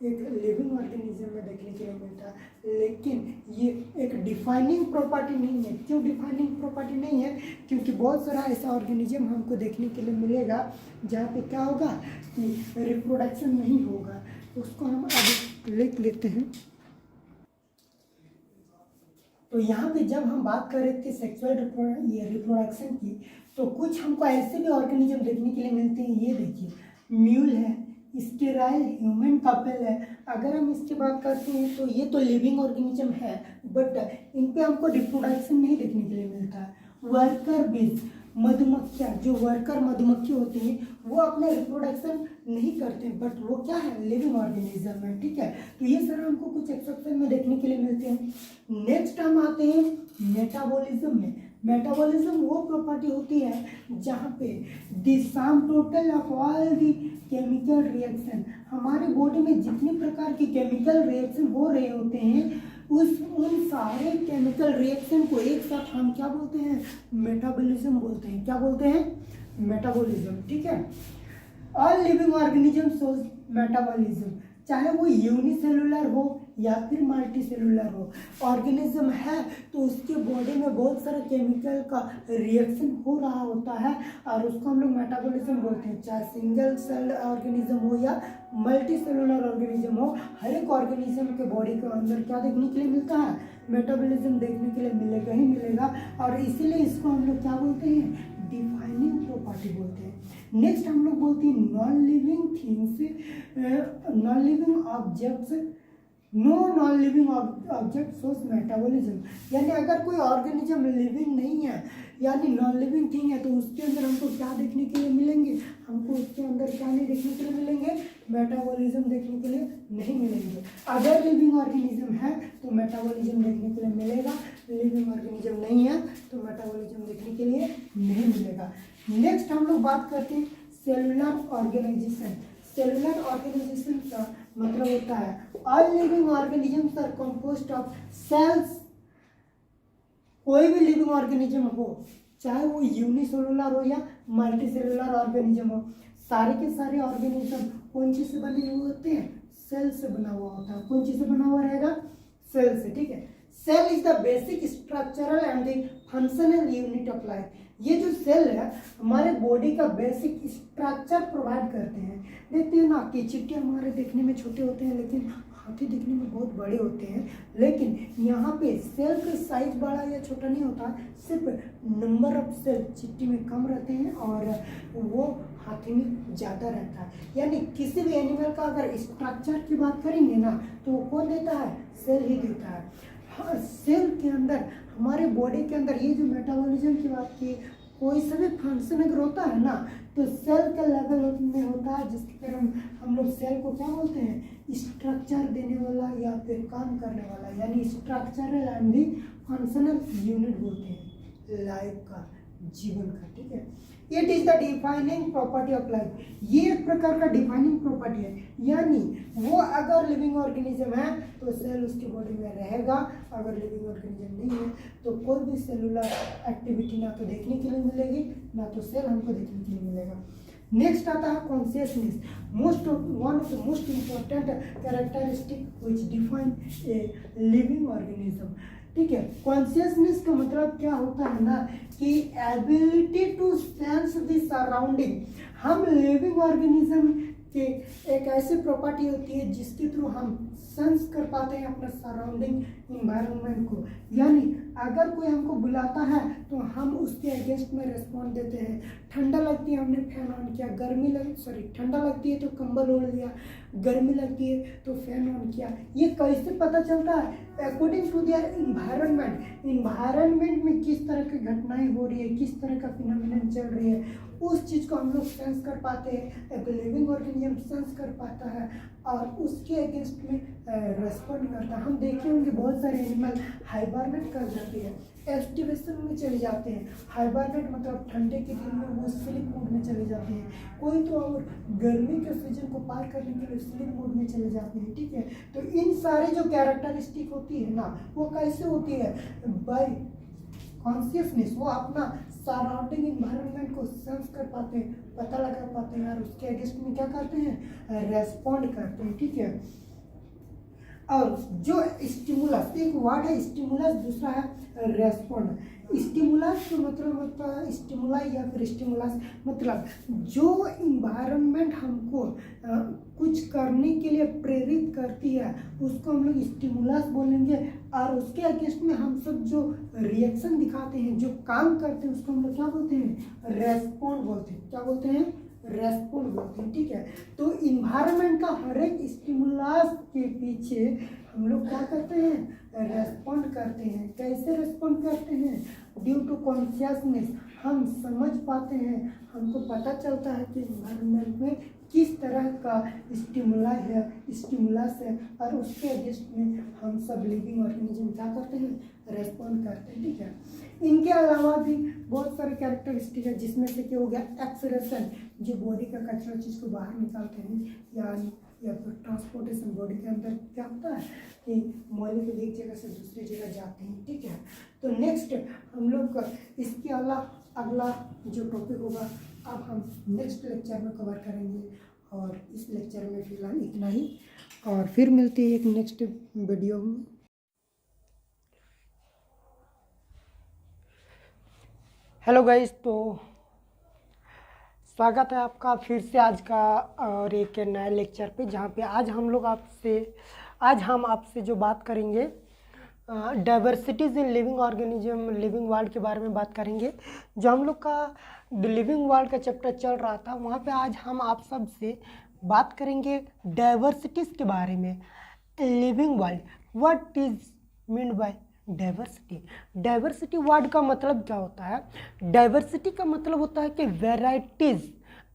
एक लिविंग ऑर्गेनिज्म में देखने के लिए मिलता है। लेकिन ये एक डिफाइनिंग प्रॉपर्टी नहीं है। क्यों डिफाइनिंग प्रॉपर्टी नहीं है, क्योंकि बहुत सारा ऐसा ऑर्गेनिज्म हमको देखने के लिए मिलेगा जहाँ पे क्या होगा कि रिप्रोडक्शन नहीं होगा। उसको हम अभी लिख लेते हैं। तो यहाँ पे जब हम बात कर रहे थे सेक्सुअल रिप्रोडक्शन की तो कुछ हमको ऐसे भी ऑर्गेनिज्म देखने के लिए मिलते हैं। ये देखिए, म्यूल है, स्टेराइल ह्यूमन कपल है। अगर हम इसकी बात करते हैं तो ये तो लिविंग ऑर्गेनिज्म है बट इन पे हमको रिप्रोडक्शन नहीं देखने के लिए मिलता है। वर्कर बीज, मधुमक्खियाँ, जो वर्कर मधुमक्खी होती हैं वो अपने रिप्रोडक्शन नहीं करते बट वो क्या है, लिविंग ऑर्गेनिज्म है। ठीक है, तो ये सारा हमको कुछ एक्सेप्शन में देखने के लिए मिलते हैं। नेक्स्ट हम आते हैं मेटाबॉलिज्म में। मेटाबॉलिज्म वो प्रॉपर्टी होती है जहाँ पे the sum total of all the chemical reaction, हमारे बॉडी में जितनी प्रकार की केमिकल रिएक्शन हो रहे होते हैं उन सारे केमिकल रिएक्शन को एक साथ हम क्या बोलते हैं, मेटाबॉलिज्म बोलते हैं। क्या बोलते हैं, मेटाबॉलिज्म। ठीक है, all living organism shows metabolism, चाहे वो यूनिसेलुलर हो या फिर मल्टी सेलुलर हो। ऑर्गेनिज्म है तो उसके बॉडी में बहुत सारा केमिकल का रिएक्शन हो रहा होता है और उसको हम लोग मेटाबॉलिज्म बोलते हैं। चाहे सिंगल सेल ऑर्गेनिज्म हो या मल्टी सेलुलर ऑर्गेनिज्म हो, हर एक ऑर्गेनिज्म के बॉडी के अंदर क्या देखने के लिए मिलता है, मेटाबॉलिज्म देखने के लिए मिलेगा ही मिलेगा। और इसीलिए इसको हम लोग क्या बोलते हैं, डिफाइनिंग प्रॉपर्टी बोलते हैं। नेक्स्ट हम लोग बोलते हैं non living things, non living objects, no non living object सोर्स मेटाबॉलिज्म, यानी अगर कोई ऑर्गेनिज्म लिविंग नहीं है यानी नॉन लिविंग थिंग है तो उसके अंदर हमको क्या देखने के लिए मिलेंगे, हमको उसके अंदर क्या नहीं देखने के लिए मिलेंगे, मेटाबॉलिज्म देखने के लिए नहीं मिलेंगे। अगर लिविंग ऑर्गेनिज्म है तो मेटाबॉलिज्म देखने के लिए मिलेगा, लिविंग ऑर्गेनिज्म नहीं है तो मेटाबॉलिज्म देखने के लिए नहीं मिलेगा। नेक्स्ट हम लोग बात करते हैं सेलुलर ऑर्गेनाइजेशन। सेलुलर ऑर्गेनाइजेशन का मतलब होता है all living organisms are composed of cells. कोई भी लिविंग ऑर्गेनिज्म हो, चाहे वो यूनिसेलुलर हो या मल्टी सेलुलर ऑर्गेनिज्म हो, सारे के सारे ऑर्गेनिज्म कौन चीज से बने हुए होते हैं, सेल से बना हुआ होता है। कौन चीज से बना हुआ रहेगा, सेल से। ठीक है, cell is the basic structural and the functional unit of life. ये जो सेल है हमारे बॉडी का बेसिक स्ट्रक्चर प्रोवाइड करते हैं। देखते हैं ना कि चींटी हमारे देखने में छोटे होते हैं लेकिन हाथी दिखने में बहुत बड़े होते हैं, लेकिन यहाँ पे सेल का साइज बड़ा या छोटा नहीं होता, सिर्फ नंबर ऑफ सेल चींटी में कम रहते हैं और वो हाथी में ज़्यादा रहता है। यानी किसी भी एनिमल का अगर स्ट्रक्चर की बात करेंगे ना तो वो कौन देता है, सेल ही देता है। हाँ, सेल के अंदर हमारे बॉडी के अंदर ये जो मेटाबॉलिज्म की बात की, कोई सा भी फंक्शन अगर होता है ना तो सेल के लेवल में होता है, जिसके कारण हम लोग सेल को क्या बोलते हैं, स्ट्रक्चर देने वाला या फिर काम करने वाला, यानी structural and the functional unit बोलते हैं लाइफ का। जीवन का, ठीक है। It is the defining property of life, ये एक प्रकार का डिफाइनिंग प्रॉपर्टी है, यानी वो अगर लिविंग ऑर्गेनिज्म है तो सेल उसकी बॉडी में रहेगा, अगर लिविंग ऑर्गेनिज्म नहीं है तो कोई भी सेलुलर एक्टिविटी ना तो देखने के लिए मिलेगी, ना तो सेल हमको देखने के लिए मिलेगा। नेक्स्ट आता है consciousness, one of the most important characteristic which define a living organism, ठीक है। कॉन्शियसनेस का मतलब क्या होता है ना कि ability to sense the surrounding, हम लिविंग ऑर्गेनिज्म के एक ऐसी प्रॉपर्टी होती है जिसके थ्रू हम सेंस कर पाते हैं अपना सराउंडिंग इन्वायरमेंट को, यानी अगर कोई हमको बुलाता है तो हम उसके अगेंस्ट में रिस्पॉन्ड देते हैं। ठंडा लगती है हमने फैन ऑन किया, ठंडा लगती है तो कंबल ओढ़ लिया, गर्मी लगती है तो फैन ऑन किया। ये कैसे पता चलता है? According to their environment, environment में किस तरह की घटनाएं हो रही है, किस तरह का फिनोमिनन चल रही है, उस चीज़ को हम लोग सेंस कर पाते हैं। एक लिविंग ऑर्गेनिज्म सेंस कर पाता है और उसके अगेंस्ट में रेस्पॉन्ड करता है। हम देखे होंगे बहुत सारे एनिमल हाइबरनेट कर जाते हैं, एस्टिवेशन में चले जाते हैं। हाइबरनेट मतलब ठंडे के दिन में वो स्लीप मोड में चले जाते हैं, कोई तो और गर्मी के सीजन को पार करने के लिए स्लीप मोड में चले जाते हैं, ठीक है। तो इन सारे जो कैरेक्टरिस्टिक होती है ना, वो कैसे होती है? बाय कॉन्शियसनेस, वो अपना सराउंडिंग इन्वायरमेंट को सेंस कर पाते हैं, पता लगा पाते हैं और उसके अगेंस्ट में क्या करते हैं? रेस्पॉन्ड करते हैं, ठीक है। और जो स्टिमुलस, एक वर्ड है स्टिमुलस, दूसरा है रेस्पॉन्ड। स्टिमुलस का मतलब होता है स्टिमुलाई या फिर स्टिमुलस मतलब जो इन्वायरमेंट हमको कुछ करने के लिए प्रेरित करती है उसको हम लोग स्टिमुलस बोलेंगे, और उसके अगेंस्ट में हम सब जो रिएक्शन दिखाते हैं, जो काम करते हैं, उसको हम लोग क्या बोलते हैं? रेस्पॉन्ड बोलते हैं। क्या बोलते हैं? रेस्पॉन्ड बोलते हैं, ठीक है। तो इन्वायरमेंट का हर एक स्टिमुलस के पीछे हम लोग क्या करते हैं? रेस्पॉन्ड करते हैं। कैसे रेस्पॉन्ड करते हैं? ड्यू टू कॉन्शियसनेस, हम समझ पाते हैं, हमको पता चलता है कि इन्वायरमेंट में किस तरह का स्टिमुलस है और उसके अगेंस्ट में हम सब लिविंग ऑर्गेनिज्म क्या करते हैं? रेस्पॉन्ड करते हैं, ठीक है। इनके अलावा भी बहुत सारे कैरेक्टरिस्टिक है, जिसमें से क्या हो गया? एक्सरेशन, जो बॉडी का कचरा चीज़ को बाहर निकालते हैं, या फिर ट्रांसपोर्टेशन, बॉडी के अंदर क्या होता है कि मॉलिक्यूल एक जगह से दूसरी जगह जाते हैं, ठीक है। तो नेक्स्ट हम लोग इसके अगला जो टॉपिक होगा अब हम नेक्स्ट लेक्चर में कवर करेंगे, और इस लेक्चर में फिलहाल इतना ही, और फिर मिलते हैं एक नेक्स्ट वीडियो में। हेलो गाइस, तो स्वागत है आपका फिर से आज का और एक नए लेक्चर पे, जहाँ पे आज हम आपसे जो बात करेंगे diversities in living organism, living world के बारे में बात करेंगे। जो हम लोग का लिविंग वर्ल्ड का चैप्टर चल रहा था, वहाँ पे आज हम आप सब से बात करेंगे डाइवर्सिटीज़ के बारे में। Living world, what is mean by diversity? Diversity word का मतलब क्या होता है? डाइवर्सिटी का मतलब होता है कि वैरायटीज़,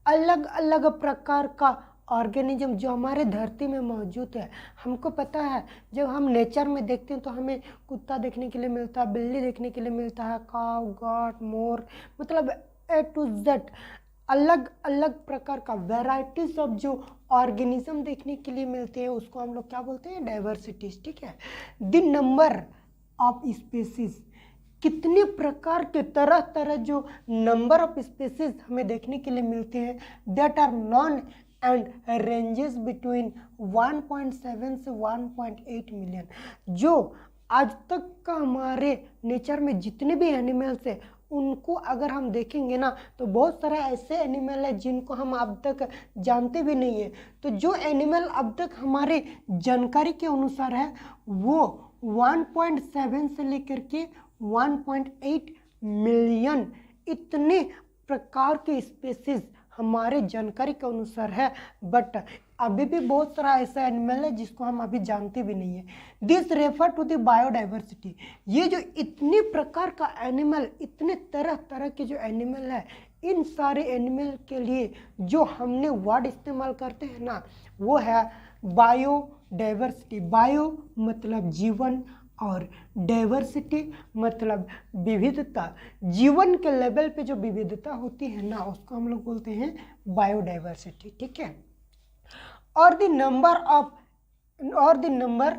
अलग अलग प्रकार का ऑर्गेनिज्म जो हमारे धरती में मौजूद है। हमको पता है जब हम नेचर में देखते हैं तो हमें कुत्ता देखने के लिए मिलता है, बिल्ली देखने के लिए मिलता है, काव, गॉट, मोर, मतलब ए टू जेड अलग अलग प्रकार का वैरायटीज ऑफ जो ऑर्गेनिज्म देखने के लिए मिलते हैं, उसको हम लोग क्या बोलते हैं? डाइवर्सिटीज, ठीक है। द नंबर ऑफ स्पीसीज, कितने प्रकार के तरह तरह जो नंबर ऑफ स्पीसीज हमें देखने के लिए मिलते हैं, that are non and ranges between 1.7 से 1.8 मिलियन। जो आज तक का हमारे नेचर में जितने भी एनिमल्स हैं उनको अगर हम देखेंगे ना, तो बहुत सारे ऐसे एनिमल है जिनको हम अब तक जानते भी नहीं है। तो जो एनिमल अब तक हमारे जानकारी के अनुसार है वो 1.7 से लेकर के 1.8 मिलियन इतने प्रकार के स्पीसीज हमारे जानकारी के अनुसार है। बट अभी भी बहुत सारा ऐसा एनिमल है जिसको हम अभी जानते भी नहीं है। This refer to the biodiversity. ये जो इतने प्रकार का एनिमल, इतने तरह तरह के जो एनिमल है, इन सारे एनिमल के लिए जो हमने वर्ड इस्तेमाल करते हैं ना, वो है बायोडाइवर्सिटी। बायो मतलब जीवन और डाइवर्सिटी मतलब विविधता, जीवन के लेवल पे जो विविधता होती है ना उसको हम लोग बोलते हैं बायोडाइवर्सिटी, ठीक है। और the number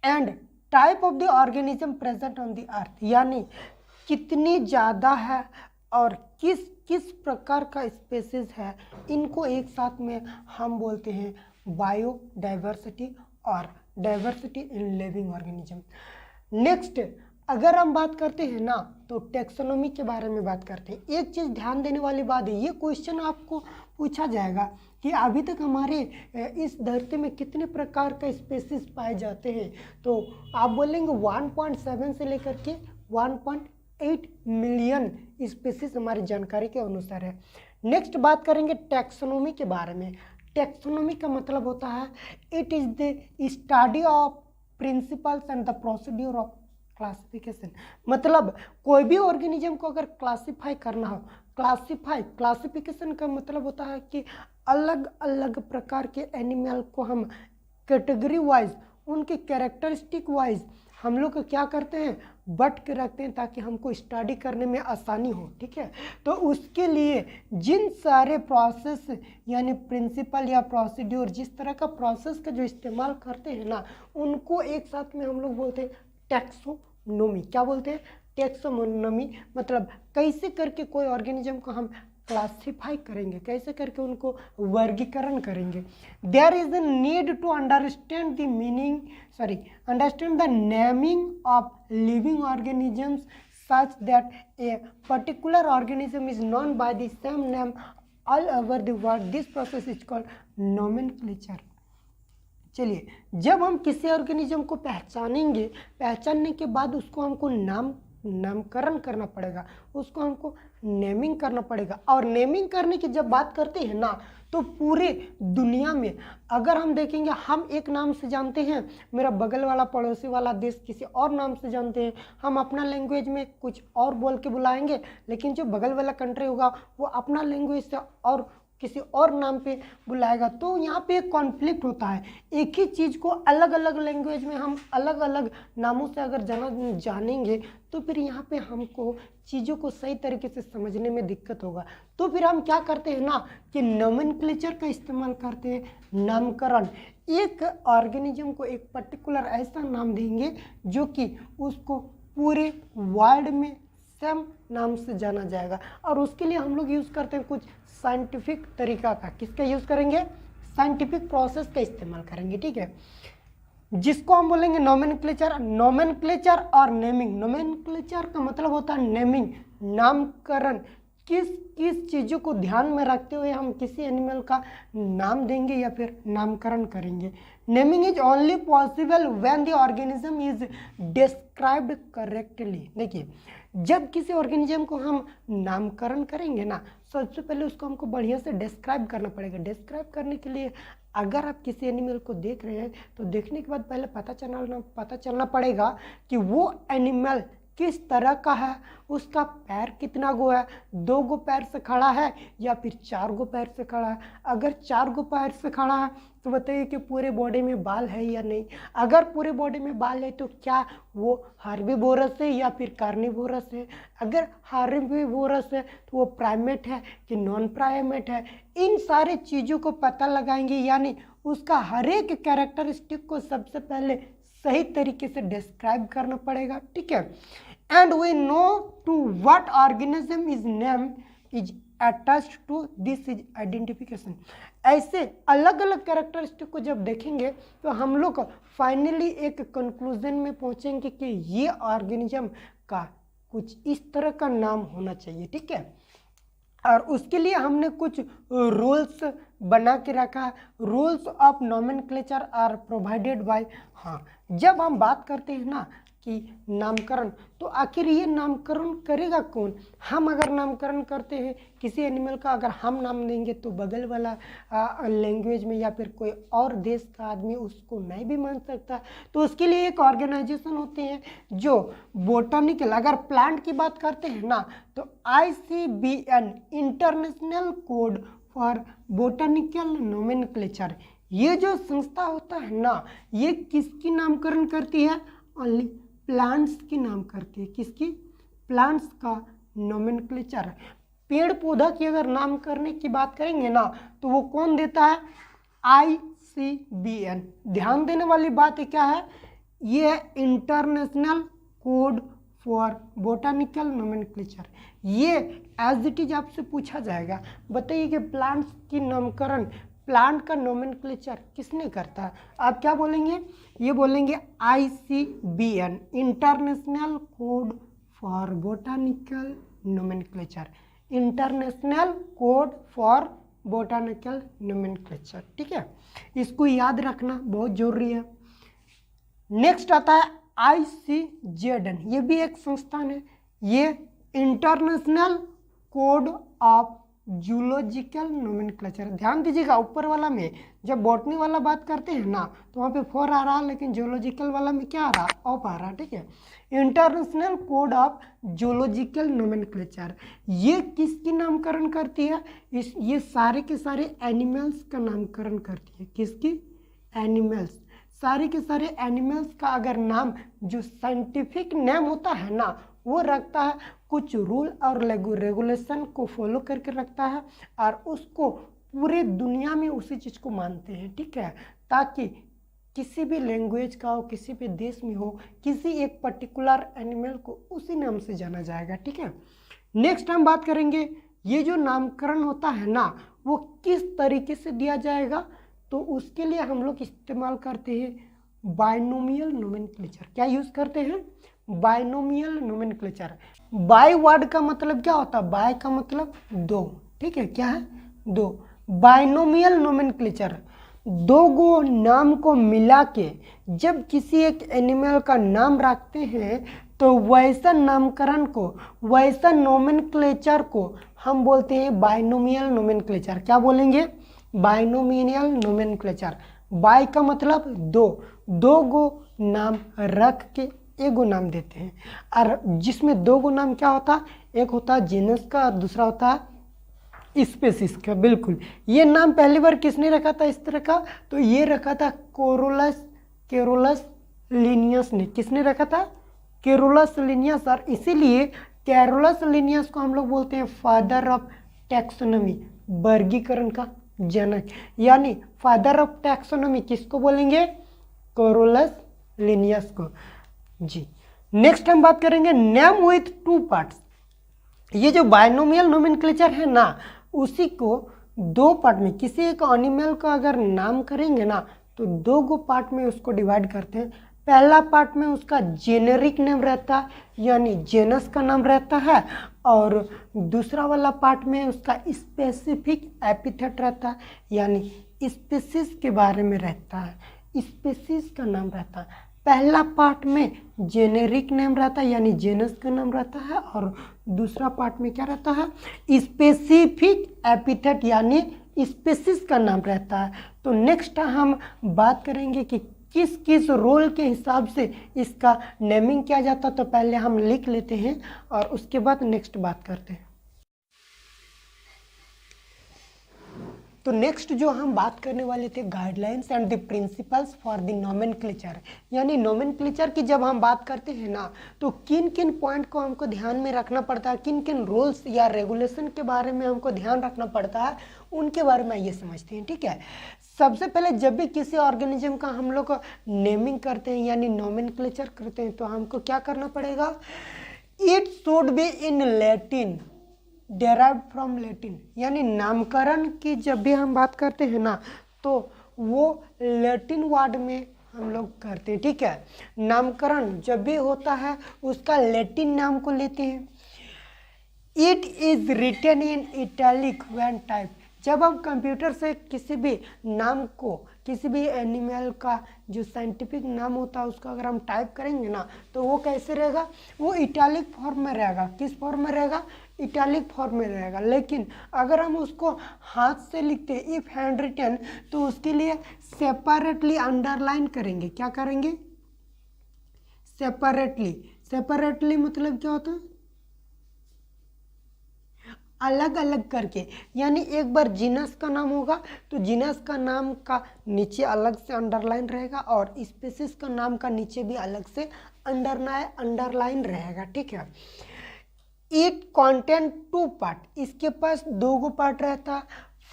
and type of the organism present on the earth, यानी कितनी ज़्यादा है और किस किस प्रकार का स्पेसीज है, इनको एक साथ में हम बोलते हैं बायोडाइवर्सिटी और diversity in living organism. Next अगर हम बात करते हैं ना तो टेक्सोनोमी के बारे में बात करते हैं। एक चीज़ ध्यान देने वाली बात है, ये क्वेश्चन आपको पूछा जाएगा कि अभी तक हमारे इस धरती में कितने प्रकार का स्पेसीज पाए जाते हैं, तो आप बोलेंगे 1.7 से लेकर के 1.8 मिलियन स्पेसीज हमारी जानकारी के अनुसार है। नेक्स्ट बात करेंगे टैक्सोनॉमी के बारे में। टैक्सोनॉमी का मतलब होता है it is the study of principles and the procedure of classification. मतलब कोई भी ऑर्गेनिज्म को अगर क्लासिफाई करना हो, क्लासिफिकेशन का मतलब होता है कि अलग अलग प्रकार के एनिमल को हम कैटेगरी वाइज, उनके कैरेक्टरिस्टिक वाइज हम लोग क्या करते हैं, बट के रखते हैं ताकि हमको स्टडी करने में आसानी हो, ठीक है। तो उसके लिए जिन सारे प्रोसेस यानी प्रिंसिपल या प्रोसीड्यूर, जिस तरह का प्रोसेस का जो इस्तेमाल करते हैं ना, उनको एक साथ में हम लोग बोलते हैं टैक्सोनॉमी। क्या बोलते हैं? टैक्सोनॉमी। मतलब कैसे करके कोई ऑर्गेनिज्म को हम क्लासिफाई करेंगे, कैसे करके उनको वर्गीकरण करेंगे। There is the need to understand the meaning understand the naming of living organisms such that a particular organism is known by the same name all over the world. This process is called nomenclature. चलिए, जब हम किसी organism को पहचानेंगे, पहचानने के बाद उसको हमको नामकरण करना पड़ेगा, उसको हमको नेमिंग करना पड़ेगा। और नेमिंग करने की जब बात करते हैं ना, तो पूरे दुनिया में अगर हम देखेंगे, हम एक नाम से जानते हैं, मेरा बगल वाला पड़ोसी वाला देश किसी और नाम से जानते हैं, हम अपना लैंग्वेज में कुछ और बोल के बुलाएंगे, लेकिन जो बगल वाला कंट्री होगा वो अपना लैंग्वेज से और किसी और नाम पे बुलाएगा। तो यहाँ पे एक कॉन्फ्लिक्ट होता है। एक ही चीज़ को अलग अलग लैंग्वेज में हम अलग अलग नामों से अगर जानेंगे तो फिर यहाँ पे हमको चीज़ों को सही तरीके से समझने में दिक्कत होगा। तो फिर हम क्या करते हैं ना कि नोमेनक्लेचर का इस्तेमाल करते हैं, नामकरण। एक ऑर्गेनिज्म को एक पर्टिकुलर ऐसा नाम देंगे जो कि उसको पूरे वर्ल्ड में सेम नाम से जाना जाएगा। और उसके लिए हम लोग यूज़ करते हैं कुछ साइंटिफिक तरीका का। किसका यूज़ करेंगे? साइंटिफिक प्रोसेस का इस्तेमाल करेंगे, ठीक है, जिसको हम बोलेंगे नोमेनक्लेचर। नोमेनक्लेचर और नेमिंग। नोमेनक्लेचर का मतलब होता है नेमिंग, नामकरण। किस किस चीज़ों को ध्यान में रखते हुए हम किसी एनिमल का नाम देंगे या फिर नामकरण करेंगे। Naming is only possible when the organism is described correctly. देखिए, जब किसी ऑर्गेनिज्म को हम नामकरण करेंगे ना, सबसे पहले उसको हमको बढ़िया से डिस्क्राइब करना पड़ेगा। डिस्क्राइब करने के लिए अगर आप किसी एनिमल को देख रहे हैं तो देखने के बाद पहले पता चलना पड़ेगा कि वो एनिमल किस तरह का है, उसका पैर कितना गो है, 2 गो पैर से खड़ा है या फिर 4 गो पैर से खड़ा है। अगर 4 गो पैर से खड़ा है तो बताइए कि पूरे बॉडी में बाल है या नहीं। अगर पूरे बॉडी में बाल है तो क्या वो हर्बीवोरस है या फिर कार्निवोरस है। अगर हर्बीवोरस है तो वो प्राइमेट है कि नॉन प्राइमेट है। इन सारे चीज़ों को पता लगाएंगे, यानी उसका हर एक कैरेक्टरिस्टिक को सबसे पहले सही तरीके से डिस्क्राइब करना पड़ेगा, ठीक है। And we know to what organism is name is attached to this is identification. ऐसे अलग अलग कैरेक्टरिस्टिक को जब देखेंगे तो हम लोग फाइनली एक कंक्लूजन में पहुंचेंगे कि ये ऑर्गेनिज्म का कुछ इस तरह का नाम होना चाहिए, ठीक है। और उसके लिए हमने कुछ रूल्स बना के रखा। Rules of nomenclature are provided by. हाँ, जब हम बात करते हैं ना कि नामकरण, तो आखिर ये नामकरण करेगा कौन? हम अगर नामकरण करते हैं किसी एनिमल का, अगर हम नाम देंगे तो बगल वाला लैंग्वेज में या फिर कोई और देश का आदमी उसको नहीं भी मान सकता। तो उसके लिए एक ऑर्गेनाइजेशन होते हैं जो बोटानिकल, अगर प्लांट की बात करते हैं ना तो ICBN international code for botanical nomenclature. ये जो संस्था होता है ना, ये किसकी नामकरण करती है? ओनली प्लांट्स की नाम करती है। किसकी? प्लांट्स का नोमेनक्लेचर। पेड़ पौधा की अगर नाम करने की बात करेंगे ना तो वो कौन देता है? ICBN। ध्यान देने वाली बात क्या है? ये है international code for botanical nomenclature. ये एज इट इज आपसे पूछा जाएगा, बताइए कि प्लांट्स की नामकरण, प्लांट का नोमेनक्लेचर किसने करता है? आप क्या बोलेंगे? ये बोलेंगे ICBN, international code for botanical nomenclature. International code for botanical nomenclature, ठीक है, इसको याद रखना बहुत जरूरी है। नेक्स्ट आता है ICZN, ये भी एक संस्थान है। ये international code of zoological nomenclature. ध्यान दीजिएगा, ऊपर वाला में जब बॉटनी वाला बात करते हैं ना तो वहाँ पे 4 आ रहा है, लेकिन जूलॉजिकल वाला में क्या आ रहा? ऑफ आ रहा है, ठीक है। International code of zoological nomenclature, ये किसकी नामकरण करती है? ये सारे के सारे एनिमल्स का नामकरण करती है। किसकी? एनिमल्स। सारे के सारे एनिमल्स का अगर नाम जो साइंटिफिक नेम होता है ना वो रखता है, कुछ रूल और रेगुलेशन को फॉलो करके रखता है और उसको पूरे दुनिया में उसी चीज़ को मानते हैं, ठीक है, ताकि किसी भी लैंग्वेज का हो, किसी भी देश में हो, किसी एक पर्टिकुलर एनिमल को उसी नाम से जाना जाएगा, ठीक है। नेक्स्ट हम बात करेंगे ये जो नामकरण होता है ना वो किस तरीके से दिया जाएगा, तो उसके लिए हम लोग इस्तेमाल करते हैं बाइनोमियल नोमेनक्लेचर। क्या यूज़ करते हैं? Binomial nomenclature. बाय वर्ड का मतलब क्या होता है? बाय का मतलब दो, ठीक है, क्या है? दो। बाइनोमियल नोमेनक्लेचर, दो गो नाम को मिला के जब किसी एक एनिमल का नाम रखते हैं तो वैसा नामकरण को, वैसा नोमेनक्लेचर को हम बोलते हैं बाइनोमियल नोमेनक्लेचर। क्या बोलेंगे? Binomial nomenclature. बाय का मतलब दो, दो गो नाम रख के एगो नाम देते हैं, और जिसमें दो गो नाम क्या होता है? एक होता है जीनस का और दूसरा होता है स्पेसिस का। बिल्कुल, ये नाम पहली बार किसने रखा था इस तरह का? तो ये रखा था कैरोलस लिनियस ने। किसने रखा था? Carolus Linnaeus. और इसीलिए कैरोलस लिनियस को हम लोग बोलते हैं फादर ऑफ टैक्सोनॉमी, वर्गीकरण का जनक, यानी फादर ऑफ टैक्सोनॉमी किसको बोलेंगे? कैरोलस लिनियस को जी। नेक्स्ट हम बात करेंगे नेम विथ 2 पार्ट्स। ये जो बाइनोमियल नोमेनक्लेचर है ना उसी को 2 पार्ट में, किसी एक एनिमल का अगर नाम करेंगे ना तो 2 गो पार्ट में उसको डिवाइड करते हैं। पहला पार्ट में उसका जेनेरिक नेम रहता है, यानी जेनस का नाम रहता है, और दूसरा वाला पार्ट में उसका स्पेसिफिक एपिथेट रहता है, यानी स्पीसीज के बारे में रहता है, स्पीसीज का नाम रहता है। पहला पार्ट में जेनेरिक नेम रहता है, यानी जेनस का नाम रहता है, और दूसरा पार्ट में क्या रहता है? स्पेसिफिक एपिथेट, यानी स्पीसीज का नाम रहता है। तो नेक्स्ट हम बात करेंगे कि किस किस रोल के हिसाब से इसका नेमिंग किया जाता, तो पहले हम लिख लेते हैं और उसके बाद नेक्स्ट बात करते हैं। तो नेक्स्ट जो हम बात करने वाले थे guidelines and the principles for the nomenclature, यानी नोमेनक्लेचर की जब हम बात करते हैं ना तो किन किन पॉइंट को हमको ध्यान में रखना पड़ता है, किन किन रूल्स या रेगुलेशन के बारे में हमको ध्यान रखना पड़ता है, उनके बारे में ये समझते हैं, ठीक है। सबसे पहले जब भी किसी ऑर्गेनिज्म का हम लोग नेमिंग करते हैं यानी नोमेनक्लेचर करते हैं तो हमको क्या करना पड़ेगा? It should be in Latin, derived from Latin, यानी नामकरण की जब भी हम बात करते हैं ना तो वो लैटिन वर्ड में हम लोग करते हैं, ठीक है। नामकरण जब भी होता है उसका लैटिन नाम को लेते हैं। It is written in italic when type, जब हम कंप्यूटर से किसी भी नाम को, किसी भी एनिमल का जो साइंटिफिक नाम होता है उसका अगर हम टाइप करेंगे ना तो वो कैसे रहेगा? वो इटैलिक फॉर्म में रहेगा। किस फॉर्म में रहेगा? इटैलिक फॉर्म में रहेगा। लेकिन अगर हम उसको हाथ से लिखते हैं इफ हैंड रिटन तो उसके लिए सेपरेटली अंडरलाइन करेंगे। क्या करेंगे? सेपरेटली। सेपरेटली मतलब क्या होता है? अलग अलग करके, यानी एक बार जीनस का नाम होगा तो जीनस का नाम का नीचे अलग से अंडरलाइन रहेगा और स्पीशीज का नाम का नीचे भी अलग से अंडरलाइन रहेगा, ठीक है। इट कंटेन 2 पार्ट, इसके पास 2 पार्ट रहता।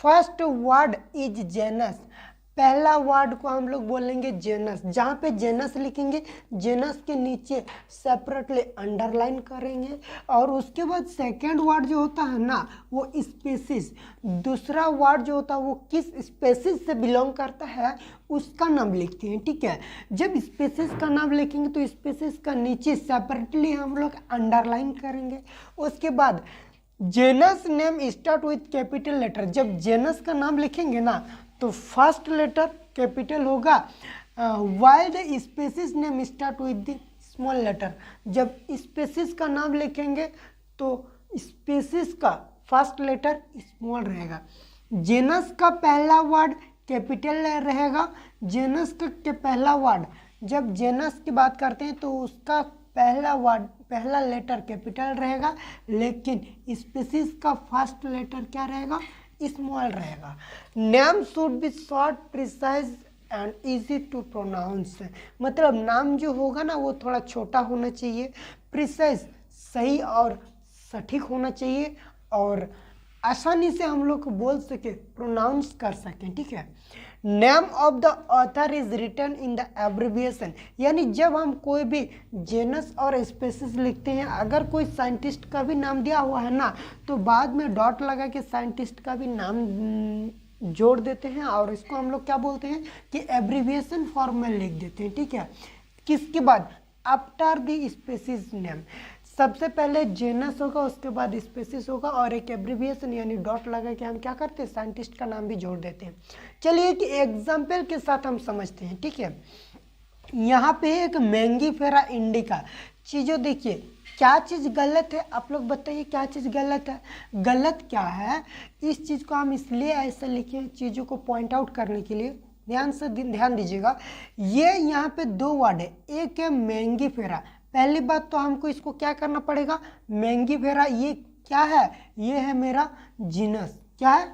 फर्स्ट वर्ड इज जेनस, पहला वर्ड को हम लोग बोलेंगे जेनस। जहाँ पे जेनस लिखेंगे, जेनस के नीचे सेपरेटली अंडरलाइन करेंगे और उसके बाद सेकेंड वर्ड जो होता है ना वो स्पीशीज, दूसरा वर्ड जो होता है वो किस स्पीशीज से बिलोंग करता है उसका नाम लिखते हैं, ठीक है। जब स्पीशीज का नाम लिखेंगे तो स्पीशीज का नीचे सेपरेटली हम लोग अंडरलाइन करेंगे। उसके बाद genus name start with capital letter, जब जेनस का नाम लिखेंगे ना तो फर्स्ट लेटर कैपिटल होगा, while the species name start with the small letter, जब स्पीशीज का नाम लिखेंगे तो स्पीशीज का फर्स्ट लेटर स्मॉल रहेगा। जेनस का पहला वर्ड कैपिटल रहेगा, जेनस का पहला वर्ड, जब जेनस की बात करते हैं तो उसका पहला वर्ड पहला लेटर कैपिटल रहेगा, लेकिन स्पीशीज का फर्स्ट लेटर क्या रहेगा, स्मॉल रहेगा। Name should be short, precise and easy to pronounce, मतलब नाम जो होगा ना वो थोड़ा छोटा होना चाहिए, प्रिसाइज सही और सटीक होना चाहिए और आसानी से हम लोग बोल सके, प्रोनाउंस कर सकें, ठीक है। Name of the author is written in the abbreviation, यानी जब हम कोई भी जेनस और स्पीशीज लिखते हैं, अगर कोई साइंटिस्ट का भी नाम दिया हुआ है ना तो बाद में डॉट लगा के साइंटिस्ट का भी नाम जोड़ देते हैं और इसको हम लोग क्या बोलते हैं कि एब्रिविएशन फॉर्म में लिख देते हैं, ठीक है। किसके बाद, आफ्टर द स्पीशीज नेम, सबसे पहले जेनस होगा उसके बाद स्पीशीज होगा और एक एब्रिविएशन यानी डॉट लगा के हम क्या करते हैं, साइंटिस्ट का नाम भी जोड़ देते हैं। चलिए एक एग्जाम्पल के साथ हम समझते हैं, ठीक है। यहाँ पे एक मैंगीफेरा इंडिका चीज़ों, देखिए क्या चीज़ गलत है, आप लोग बताइए क्या चीज़ गलत है। गलत क्या है, इस चीज़ को हम इसलिए ऐसे लिखे चीज़ों को पॉइंट आउट करने के लिए, ध्यान दीजिएगा। ये यहाँ पे 2 वर्ड है, एक है मैंगीफेरा, पहली बात तो हमको इसको क्या करना पड़ेगा, मैंगीफेरा ये क्या है, ये है मेरा जीनस, क्या है,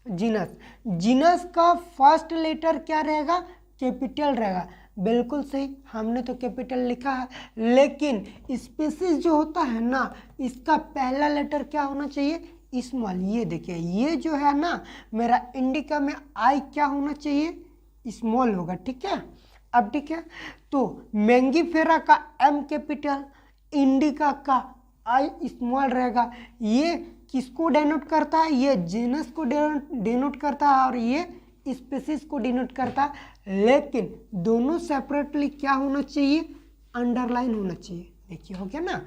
जीनस। जीनस का फर्स्ट लेटर क्या रहेगा, कैपिटल रहेगा, बिल्कुल सही, हमने तो कैपिटल लिखा है। लेकिन स्पीशीज जो होता है ना इसका पहला लेटर क्या होना चाहिए, स्मॉल। ये देखिए ये जो है ना मेरा इंडिका में आई क्या होना चाहिए, स्मॉल होगा, ठीक है। अब ठीक है, तो मैंगीफेरा का एम कैपिटल, इंडिका का आई स्मॉल रहेगा। ये किसको डेनोट करता है, ये जीनस को डेनोट करता है और ये स्पीशीज को डिनोट करता है, लेकिन दोनों सेपरेटली क्या होना चाहिए, अंडरलाइन होना चाहिए। देखिए हो गया ना,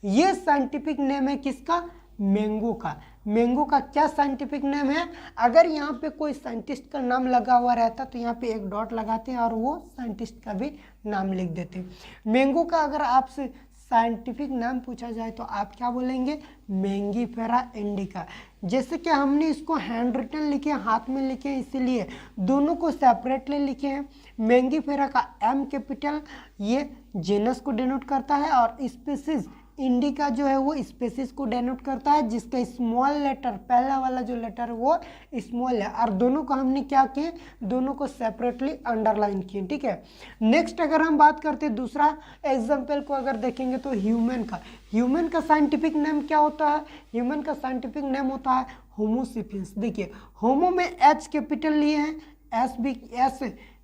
ये साइंटिफिक नेम है किसका, मैंगो का। मैंगो का क्या साइंटिफिक नेम है, अगर यहाँ पे कोई साइंटिस्ट का नाम लगा हुआ रहता तो यहाँ पे एक डॉट लगाते हैं और वो साइंटिस्ट का भी नाम लिख देते हैं। मैंगो का अगर आपसे साइंटिफिक नाम पूछा जाए तो आप क्या बोलेंगे, मैंगीफेरा इंडिका। जैसे कि हमने इसको हैंड रिटन लिखे, हाथ में लिखे, इसीलिए दोनों को सेपरेटली लिखे हैं। मैंगीफेरा का एम कैपिटल ये जेनस को डिनोट करता है और स्पीशीज इंडिका जो है वो स्पीशीज को डेनोट करता है, जिसका स्मॉल लेटर पहला वाला जो लेटर है वो स्मॉल है, और दोनों को हमने क्या किए, दोनों को सेपरेटली अंडरलाइन किए, ठीक है। नेक्स्ट अगर हम बात करते हैं दूसरा एग्जांपल को अगर देखेंगे तो ह्यूमन का साइंटिफिक नेम क्या होता है, ह्यूमन का साइंटिफिक नेम होता है होमो सेपियंस। देखिए होमो में एच कैपिटल लिए हैं, एस भी एस,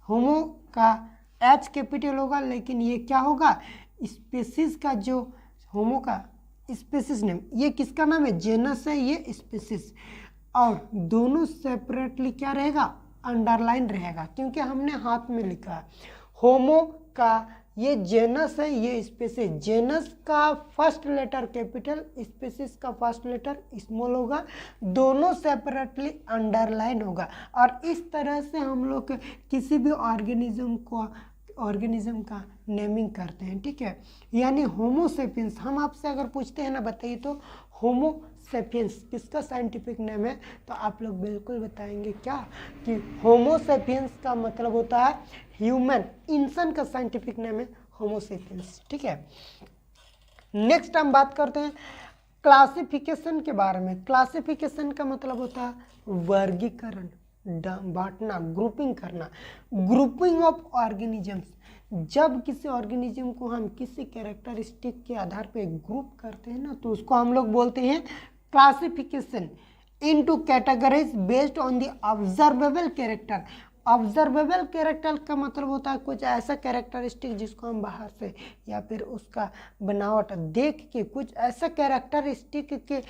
होमो का एच कैपिटल होगा, लेकिन ये क्या होगा, स्पीशीज का जो होमो का स्पीशीज नेम, ये किसका नाम है, जेनस है, ये स्पीशीज, और दोनों सेपरेटली क्या रहेगा, अंडरलाइन रहेगा, क्योंकि हमने हाथ में लिखा है। होमो का ये जेनस है, ये स्पीशीज, जेनस का फर्स्ट लेटर कैपिटल, स्पीशीज का फर्स्ट लेटर स्मॉल होगा, दोनों सेपरेटली अंडरलाइन होगा। और इस तरह से हम लोग किसी भी ऑर्गेनिज्म का नेमिंग करते हैं, ठीक है। यानी होमो सेपियंस, हम आपसे अगर पूछते हैं ना बताइए तो होमो सेपियंस किसका साइंटिफिक नेम है, तो आप लोग बिल्कुल बताएंगे क्या कि होमो सेपियंस का मतलब होता है ह्यूमन, इंसान का साइंटिफिक नेम है होमो सेपियंस, ठीक है। नेक्स्ट हम बात करते हैं क्लासिफिकेशन के बारे में। क्लासिफिकेशन का मतलब होता है वर्गीकरण, बांटना, ग्रुपिंग करना। ग्रुपिंग ऑफ ऑर्गेनिजम्स, जब किसी ऑर्गेनिज्म को हम किसी कैरेक्टरिस्टिक के आधार पे ग्रुप करते हैं ना, तो उसको हम लोग बोलते हैं classification into categories based on the observable character. Observable character का मतलब होता है कुछ ऐसा कैरेक्टरिस्टिक जिसको हम बाहर से या फिर उसका बनावट देख के, कुछ ऐसा कैरेक्टरिस्टिक के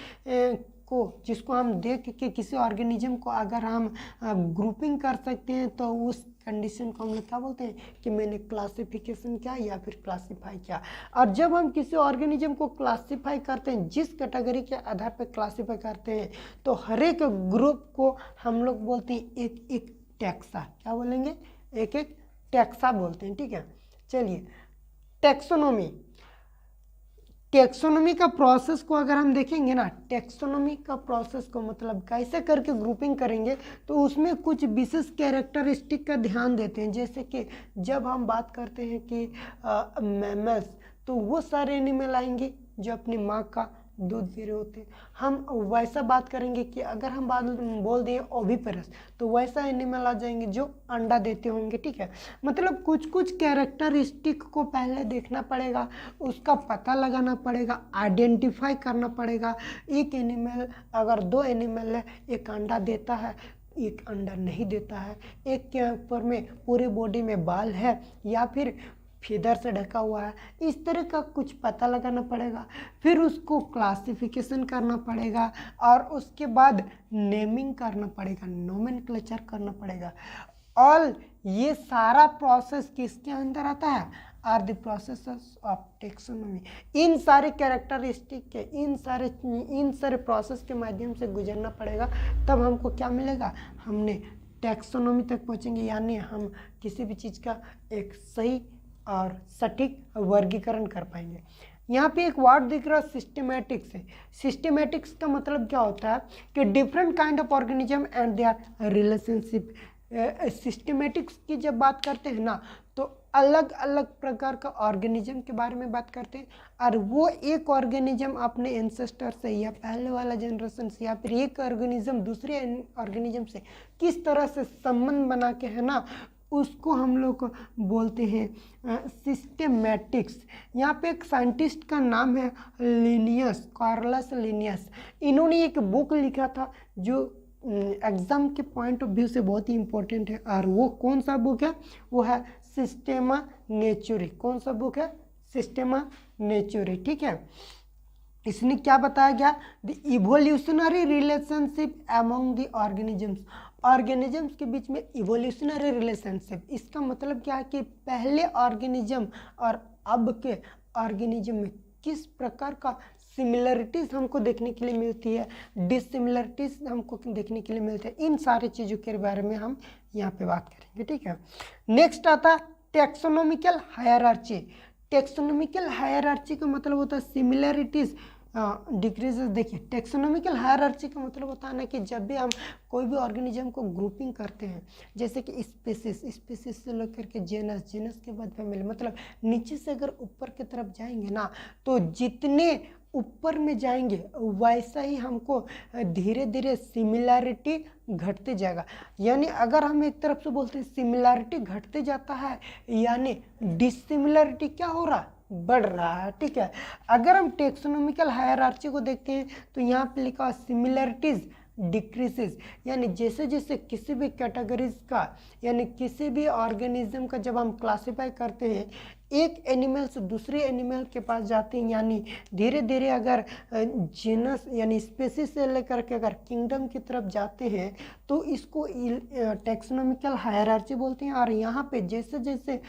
को जिसको हम देख के किसी ऑर्गेनिज्म को अगर हम ग्रुपिंग कर सकते हैं, तो उस कंडीशन को हम लोग क्या बोलते हैं कि मैंने क्लासिफिकेशन किया या फिर क्लासिफाई किया। और जब हम किसी ऑर्गेनिज्म को क्लासिफाई करते हैं, जिस कैटेगरी के आधार पर क्लासिफाई करते हैं, तो हर एक ग्रुप को हम लोग बोलते हैं एक एक टैक्सा। क्या बोलेंगे? एक एक टैक्सा बोलते हैं। ठीक है, चलिए टैक्सोनॉमी। टैक्सोनॉमी का प्रोसेस को अगर हम देखेंगे ना, टैक्सोनॉमी का प्रोसेस को मतलब कैसे करके ग्रुपिंग करेंगे, तो उसमें कुछ विशेष कैरेक्टरिस्टिक का ध्यान देते हैं। जैसे कि जब हम बात करते हैं कि मैमल्स, तो वो सारे एनिमल आएंगे जो अपनी माँ का दूध पी रहे होते हैं। हम वैसा बात करेंगे कि अगर हम बात बोल दें ओविपेरस, तो वैसा एनिमल आ जाएंगे जो अंडा देते होंगे। ठीक है, मतलब कुछ कुछ कैरेक्टरिस्टिक को पहले देखना पड़ेगा, उसका पता लगाना पड़ेगा, आइडेंटिफाई करना पड़ेगा। एक एनिमल, अगर दो एनिमल है, एक अंडा देता है, एक अंडा नहीं देता है, एक के ऊपर में पूरे बॉडी में बाल है या फिर फेदर से ढका हुआ है, इस तरह का कुछ पता लगाना पड़ेगा। फिर उसको क्लासिफिकेशन करना पड़ेगा और उसके बाद नेमिंग करना पड़ेगा, नोमेनक्लेचर करना पड़ेगा। ऑल ये सारा प्रोसेस किसके अंदर आता है? Are the process of taxonomy. इन सारे कैरेक्टरिस्टिक के, इन सारे प्रोसेस के माध्यम से गुजरना पड़ेगा, तब हमको क्या मिलेगा? हमने टैक्सोनॉमी तक पहुँचेंगे, यानी हम किसी भी चीज़ का एक सही और सटीक वर्गीकरण कर पाएंगे। यहाँ पे एक वर्ड दिख रहा है सिस्टेमेटिक्स है। सिस्टेमेटिक्स का मतलब क्या होता है कि different kind of organism and their relationship. Systematics की जब बात करते हैं ना, तो अलग अलग प्रकार का ऑर्गेनिज्म के बारे में बात करते हैं, और वो एक ऑर्गेनिज्म अपने एंसेस्टर से या पहले वाला जनरेशन से या फिर एक ऑर्गेनिज्म दूसरे ऑर्गेनिज्म से किस तरह से संबंध बना के है ना, उसको हम लोग बोलते हैं सिस्टेमैटिक्स। यहाँ पे एक साइंटिस्ट का नाम है लिनियस, कार्लस लिनियस। इन्होंने एक बुक लिखा था जो एग्ज़ाम के पॉइंट ऑफ व्यू से बहुत ही इम्पोर्टेंट है, और वो कौन सा बुक है? वो है सिस्टेमा नेचुरी। कौन सा बुक है? सिस्टेमा नेचुरी। ठीक है, इसने क्या बताया गया? The evolutionary relationship among the organisms. Organisms के बीच में इवोल्यूशनरी रिलेशनशिप, इसका मतलब क्या है कि पहले ऑर्गेनिज्म और अब के ऑर्गेनिज्म में किस प्रकार का सिमिलरिटीज़ हमको देखने के लिए मिलती है, डिसिमिलरिटीज़ हमको देखने के लिए मिलती है। इन सारी चीज़ों के बारे में हम यहाँ पे बात करेंगे। ठीक है, नेक्स्ट आता टैक्सोनॉमिकल हायरार्ची। टैक्सोनॉमिकल हायरार्ची का मतलब होता है सिमिलरिटीज़ डिक्रीजेस। देखिए, टैक्सोनॉमिकल हायरार्ची का मतलब होता है ना कि जब भी हम कोई भी ऑर्गेनिज्म को ग्रुपिंग करते हैं, जैसे कि स्पीसीज से लेकर के जेनस के बाद फैमिली, मतलब नीचे से अगर ऊपर की तरफ जाएंगे ना, तो जितने ऊपर में जाएंगे वैसा ही हमको धीरे धीरे सिमिलैरिटी घटते जाएगा। यानी अगर हम एक तरफ से बोलते हैं सिमिलैरिटी घटते जाता है, यानी डिसिमिलैरिटी क्या हो रहा है? बढ़ रहा है। ठीक है, अगर हम टैक्सोनॉमिकल हायरार्ची को देखते हैं, तो यहाँ पे लिखा है सिमिलैरिटीज डिक्रीजेस, यानी जैसे जैसे किसी भी कैटेगरीज का, यानी किसी भी ऑर्गेनिज्म का जब हम क्लासिफाई करते हैं, एक एनिमल से दूसरे एनिमल के पास जाते हैं, यानी धीरे धीरे अगर जीनस यानी स्पेसीज से लेकर के अगर किंगडम की तरफ जाते हैं, तो इसको टैक्सोनॉमिकल हायरार्ची बोलते हैं। और यहाँ पे जैसे जैसे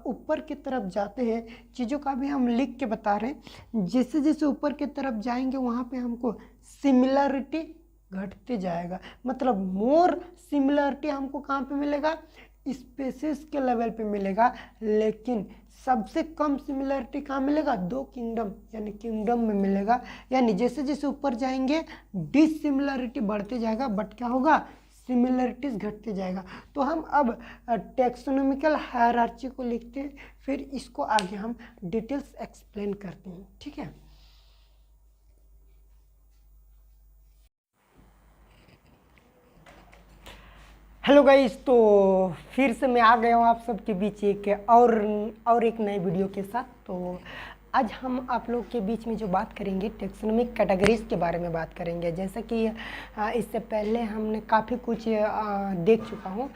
ऊपर की तरफ जाते हैं, चीज़ों का भी हम लिख के बता रहे हैं, जैसे जैसे ऊपर की तरफ जाएंगे वहाँ पे हमको सिमिलरिटी घटते जाएगा। मतलब मोर सिमिलरिटी हमको कहाँ पे मिलेगा? स्पेसीज के लेवल पे मिलेगा, लेकिन सबसे कम सिमिलरिटी कहाँ मिलेगा? दो किंगडम यानी किंगडम में मिलेगा। यानी जैसे जैसे ऊपर जाएंगे डिसिमिलरिटी बढ़ते जाएगा, बट क्या होगा? सिमिलरिटीज घटते जाएगा। तो हम अब टैक्सोनॉमिकल हायरार्ची को लिखते हैं, फिर इसको आगे हम डिटेल्स एक्सप्लेन करते हैं। ठीक है, हेलो गाइस, तो फिर से मैं आ गया हूँ आप सबके बीच एक और एक नए वीडियो के साथ। तो आज हम आप लोग के बीच में जो बात करेंगे टेक्सोनोमिक कैटेगरीज के बारे में बात करेंगे। जैसा कि इससे पहले हमने काफ़ी कुछ देख चुका हूँ।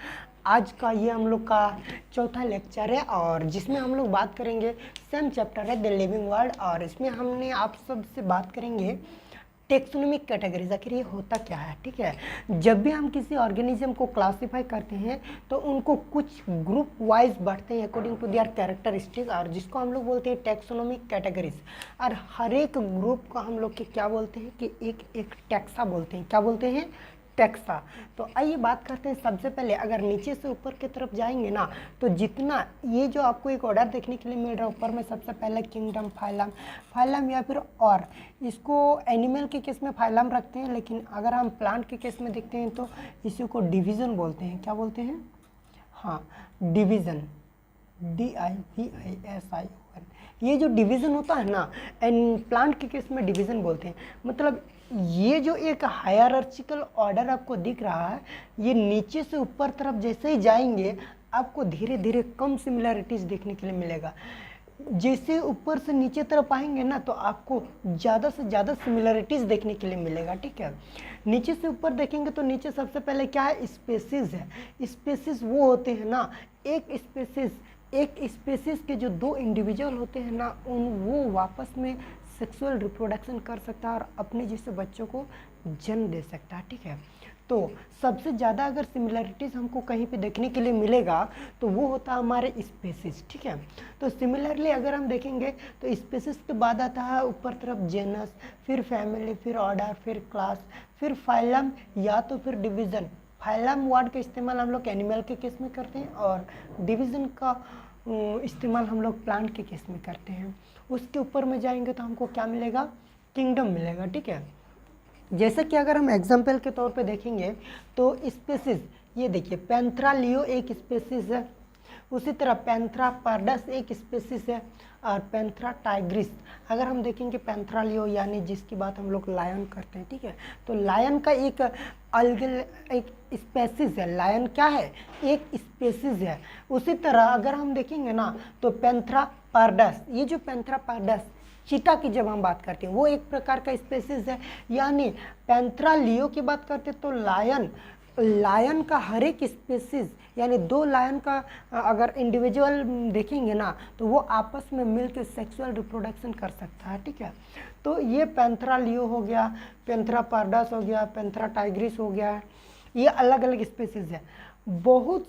आज का ये हम लोग का चौथा लेक्चर है और जिसमें हम लोग बात करेंगे सेम चैप्टर है द लिविंग वर्ल्ड, और इसमें हमने आप सब से बात करेंगे टेक्सोनोमिक कैटेगरीज। आखिर ये होता क्या है, ठीक है। जब भी हम किसी ऑर्गेनिज्म को क्लासिफाई करते हैं तो उनको कुछ ग्रुप वाइज बांटते हैं अकॉर्डिंग टू देयर कैरेक्टरिस्टिक, और जिसको हम लोग बोलते हैं टेक्सोनोमिक कैटेगरीज। और हर एक ग्रुप का हम लोग के क्या बोलते हैं कि एक टैक्सा बोलते हैं। क्या बोलते हैं? टैक्सा। तो आइए बात करते हैं। सबसे पहले अगर नीचे से ऊपर की तरफ जाएंगे ना, तो जितना ये जो आपको एक ऑर्डर देखने के लिए मिल रहा है ऊपर में, सबसे पहले किंगडम, फाइलम, फाइलम या फिर और इसको एनिमल के केस में फाइलम रखते हैं, लेकिन अगर हम प्लांट के केस में देखते हैं तो इसी को डिवीज़न बोलते हैं। क्या बोलते हैं? हाँ, डिवीज़न, DIVISION। ये जो डिवीज़न होता है ना, एंड प्लांट के केस में डिवीज़न बोलते हैं। मतलब ये जो एक हायरार्चिकल ऑर्डर आपको दिख रहा है, ये नीचे से ऊपर तरफ जैसे ही जाएंगे आपको धीरे धीरे कम सिमिलरिटीज़ देखने के लिए मिलेगा। जैसे ऊपर से नीचे तरफ आएंगे ना तो आपको ज़्यादा से ज़्यादा सिमिलरिटीज़ देखने के लिए मिलेगा, ठीक है। नीचे से ऊपर देखेंगे तो नीचे सबसे पहले क्या है? स्पेसीज है। स्पेसीज वो होते हैं ना, एक स्पेसीज के जो दो इंडिविजुअल होते हैं ना, वो आपस में सेक्सुअल रिप्रोडक्शन कर सकता है और अपने जैसे बच्चों को जन्म दे सकता है, ठीक है। तो सबसे ज़्यादा अगर सिमिलरिटीज़ हमको कहीं पे देखने के लिए मिलेगा तो वो होता है हमारे स्पेसीज, ठीक है। तो सिमिलरली अगर हम देखेंगे तो स्पेसीज के बाद आता है ऊपर तरफ जेनस, फिर फैमिली, फिर ऑर्डर, फिर क्लास, फिर फाइलम या तो फिर डिवीज़न। फाइलम वर्ड का इस्तेमाल हम लोग एनिमल के केस में करते हैं और डिवीज़न का इस्तेमाल हम लोग प्लांट के केस में करते हैं। उसके ऊपर में जाएंगे तो हमको क्या मिलेगा? किंगडम मिलेगा, ठीक है। जैसे कि अगर हम एग्जाम्पल के तौर पे देखेंगे तो स्पेसीज, ये देखिए पैंथरा लियो एक स्पेसीज है, उसी तरह पैंथरा पार्डस एक स्पेसीज है, और पैंथरा टाइग्रिस। अगर हम देखेंगे पैंथरा लियो यानी जिसकी बात हम लोग लायन करते हैं, ठीक है। तो लायन का एक एक स्पेसीज है। लायन क्या है? एक स्पेसीज है। उसी तरह अगर हम देखेंगे ना तो पैंथरा पार्डस, ये जो पैंथरा पार्डस चीता की जब हम बात करते हैं वो एक प्रकार का स्पेसीज है। यानी पैंथरा लियो की बात करते हैं तो लायन का हर एक स्पेसीज, यानी दो लायन का अगर इंडिविजुअल देखेंगे ना तो वो आपस में मिलकर सेक्सुअल रिप्रोडक्शन कर सकता है, ठीक है। तो ये पैंथरा लियो हो गया, पैंथरा पार्डस हो गया, पैंथरा टाइग्रिस हो गया, ये अलग अलग स्पेसीज है। बहुत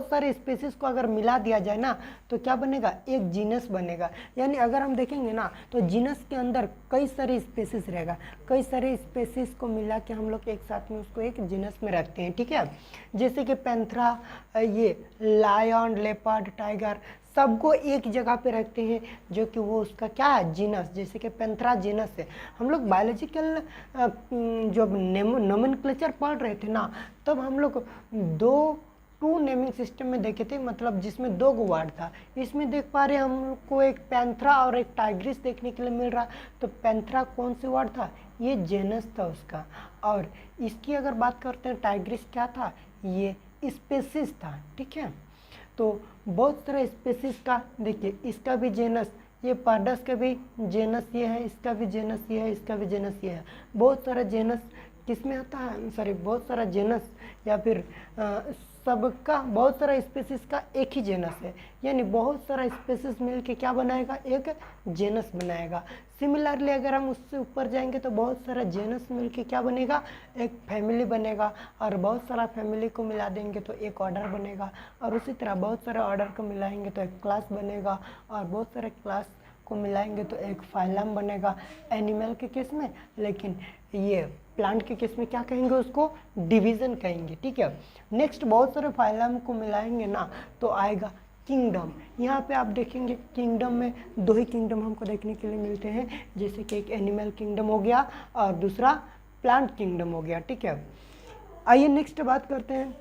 सारे स्पेसीज को अगर मिला दिया जाए ना तो क्या बनेगा? एक जीनस बनेगा। यानी अगर हम देखेंगे ना तो जीनस के अंदर कई सारे स्पेसीज रहेगा, कई सारे स्पेसीज को मिला के हम लोग एक साथ में उसको एक जीनस में रखते हैं, ठीक है। जैसे कि पैंथरा, ये लायन, लेपर्ड, टाइगर, सबको एक जगह पे रखते हैं जो कि वो उसका क्या है? जीनस। जैसे कि पैंथरा जीनस है। हम लोग बायोलॉजिकल जब नोमेनक्लेचर पढ़ रहे थे ना तब हम लोग टू नेमिंग सिस्टम में देखे थे, मतलब जिसमें दो गो वर्ड था। इसमें देख पा रहे हैं हमको एक पैंथरा और एक टाइग्रिस देखने के लिए मिल रहा। तो पैंथरा कौन सी वर्ड था? ये जेनस था उसका। और इसकी अगर बात करते हैं टाइग्रिस क्या था? ये स्पेसीज था, ठीक है। तो बहुत सारे स्पेसीज का देखिए, इसका भी जेनस, ये पार्डस का भी जेनस ये है, इसका भी जेनस ये है, इसका भी जेनस ये है। बहुत सारा जेनस किस में आता है? सॉरी, बहुत सारा जेनस या फिर सबका बहुत सारा स्पेसीज का एक ही जेनस है। यानी बहुत सारा स्पेसीज मिलके क्या बनाएगा? एक जेनस बनाएगा। सिमिलरली अगर हम उससे ऊपर जाएंगे तो बहुत सारा जेनस मिलके क्या बनेगा? एक फैमिली बनेगा, और बहुत सारा फैमिली को मिला देंगे तो एक ऑर्डर बनेगा, और उसी तरह बहुत सारे ऑर्डर को मिलाएंगे तो एक क्लास बनेगा, और बहुत सारे क्लास को मिलाएंगे तो एक फाइलम बनेगा एनिमल के केस में। लेकिन ये प्लांट के केस में क्या कहेंगे? उसको डिवीज़न कहेंगे, ठीक है। नेक्स्ट बहुत सारे फाइलम को मिलाएंगे ना तो आएगा किंगडम। यहाँ पे आप देखेंगे किंगडम में दो ही किंगडम हमको देखने के लिए मिलते हैं, जैसे कि एक एनिमल किंगडम हो गया और दूसरा प्लांट किंगडम हो गया, ठीक है। आइए नेक्स्ट बात करते हैं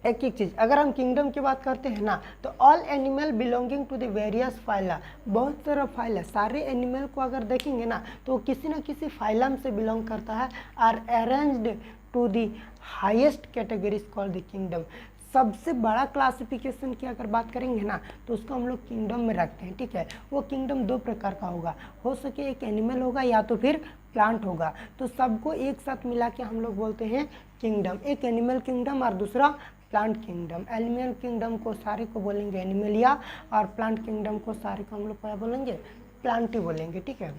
एक एक चीज़। अगर हम किंगडम की बात करते हैं ना तो all animal belonging to the various phyla, बहुत सारा फाइला, सारे एनिमल को अगर देखेंगे ना तो किसी न किसी फाइलम से बिलोंग करता है, are arranged to the highest category is called the kingdom. सबसे बड़ा क्लासिफिकेशन की अगर बात करेंगे ना तो उसको हम लोग किंगडम में रखते हैं, ठीक है। वो किंगडम दो प्रकार का होगा, हो सके एक एनिमल होगा या तो फिर प्लांट होगा, तो सबको एक साथ मिला के हम लोग बोलते हैं किंगडम। एक एनिमल किंगडम और दूसरा प्लांट किंगडम। एनिमल किंगडम को सारे को बोलेंगे एनिमलिया और प्लांट किंगडम को सारे को हम लोग क्या बोलेंगे, प्लांट ही बोलेंगे, ठीक है।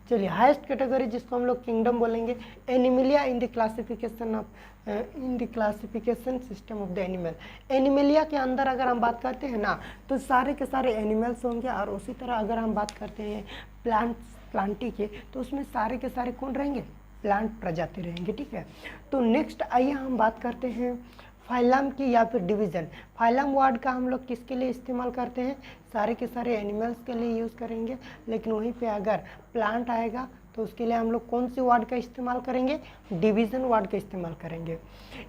चलिए हाईएस्ट कैटेगरी जिसको हम लोग किंगडम बोलेंगे, Animalia in the classification of in the classification system of the animal. Animalia के अंदर अगर हम बात करते हैं ना तो सारे के सारे एनिमल्स होंगे, और उसी तरह अगर हम बात करते हैं प्लांटी के तो उसमें सारे के सारे कौन रहेंगे, प्लांट प्रजाति रहेंगे, ठीक है। तो नेक्स्ट आइए हम बात करते हैं फाइलम की या फिर डिवीज़न। फाइलम वर्ड का हम लोग किसके लिए इस्तेमाल करते हैं, सारे के सारे एनिमल्स के लिए यूज़ करेंगे, लेकिन वहीं पे अगर प्लांट आएगा तो उसके लिए हम लोग कौन सी वर्ड का इस्तेमाल करेंगे, डिवीज़न वर्ड का इस्तेमाल करेंगे।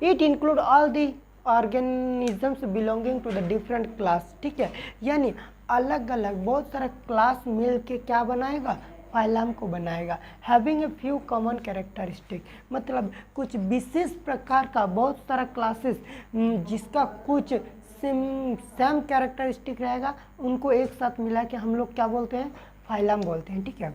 It include all the organisms belonging to the different class, ठीक है। यानी अलग अलग बहुत सारा क्लास मिल के क्या बनाएगा, फाइलम को बनाएगा। Having a few common characteristic, मतलब कुछ विशेष प्रकार का बहुत सारा क्लासेस जिसका कुछ सेम कैरेक्टरिस्टिक रहेगा, उनको एक साथ मिला के हम लोग क्या बोलते हैं, फाइलम बोलते हैं, ठीक है।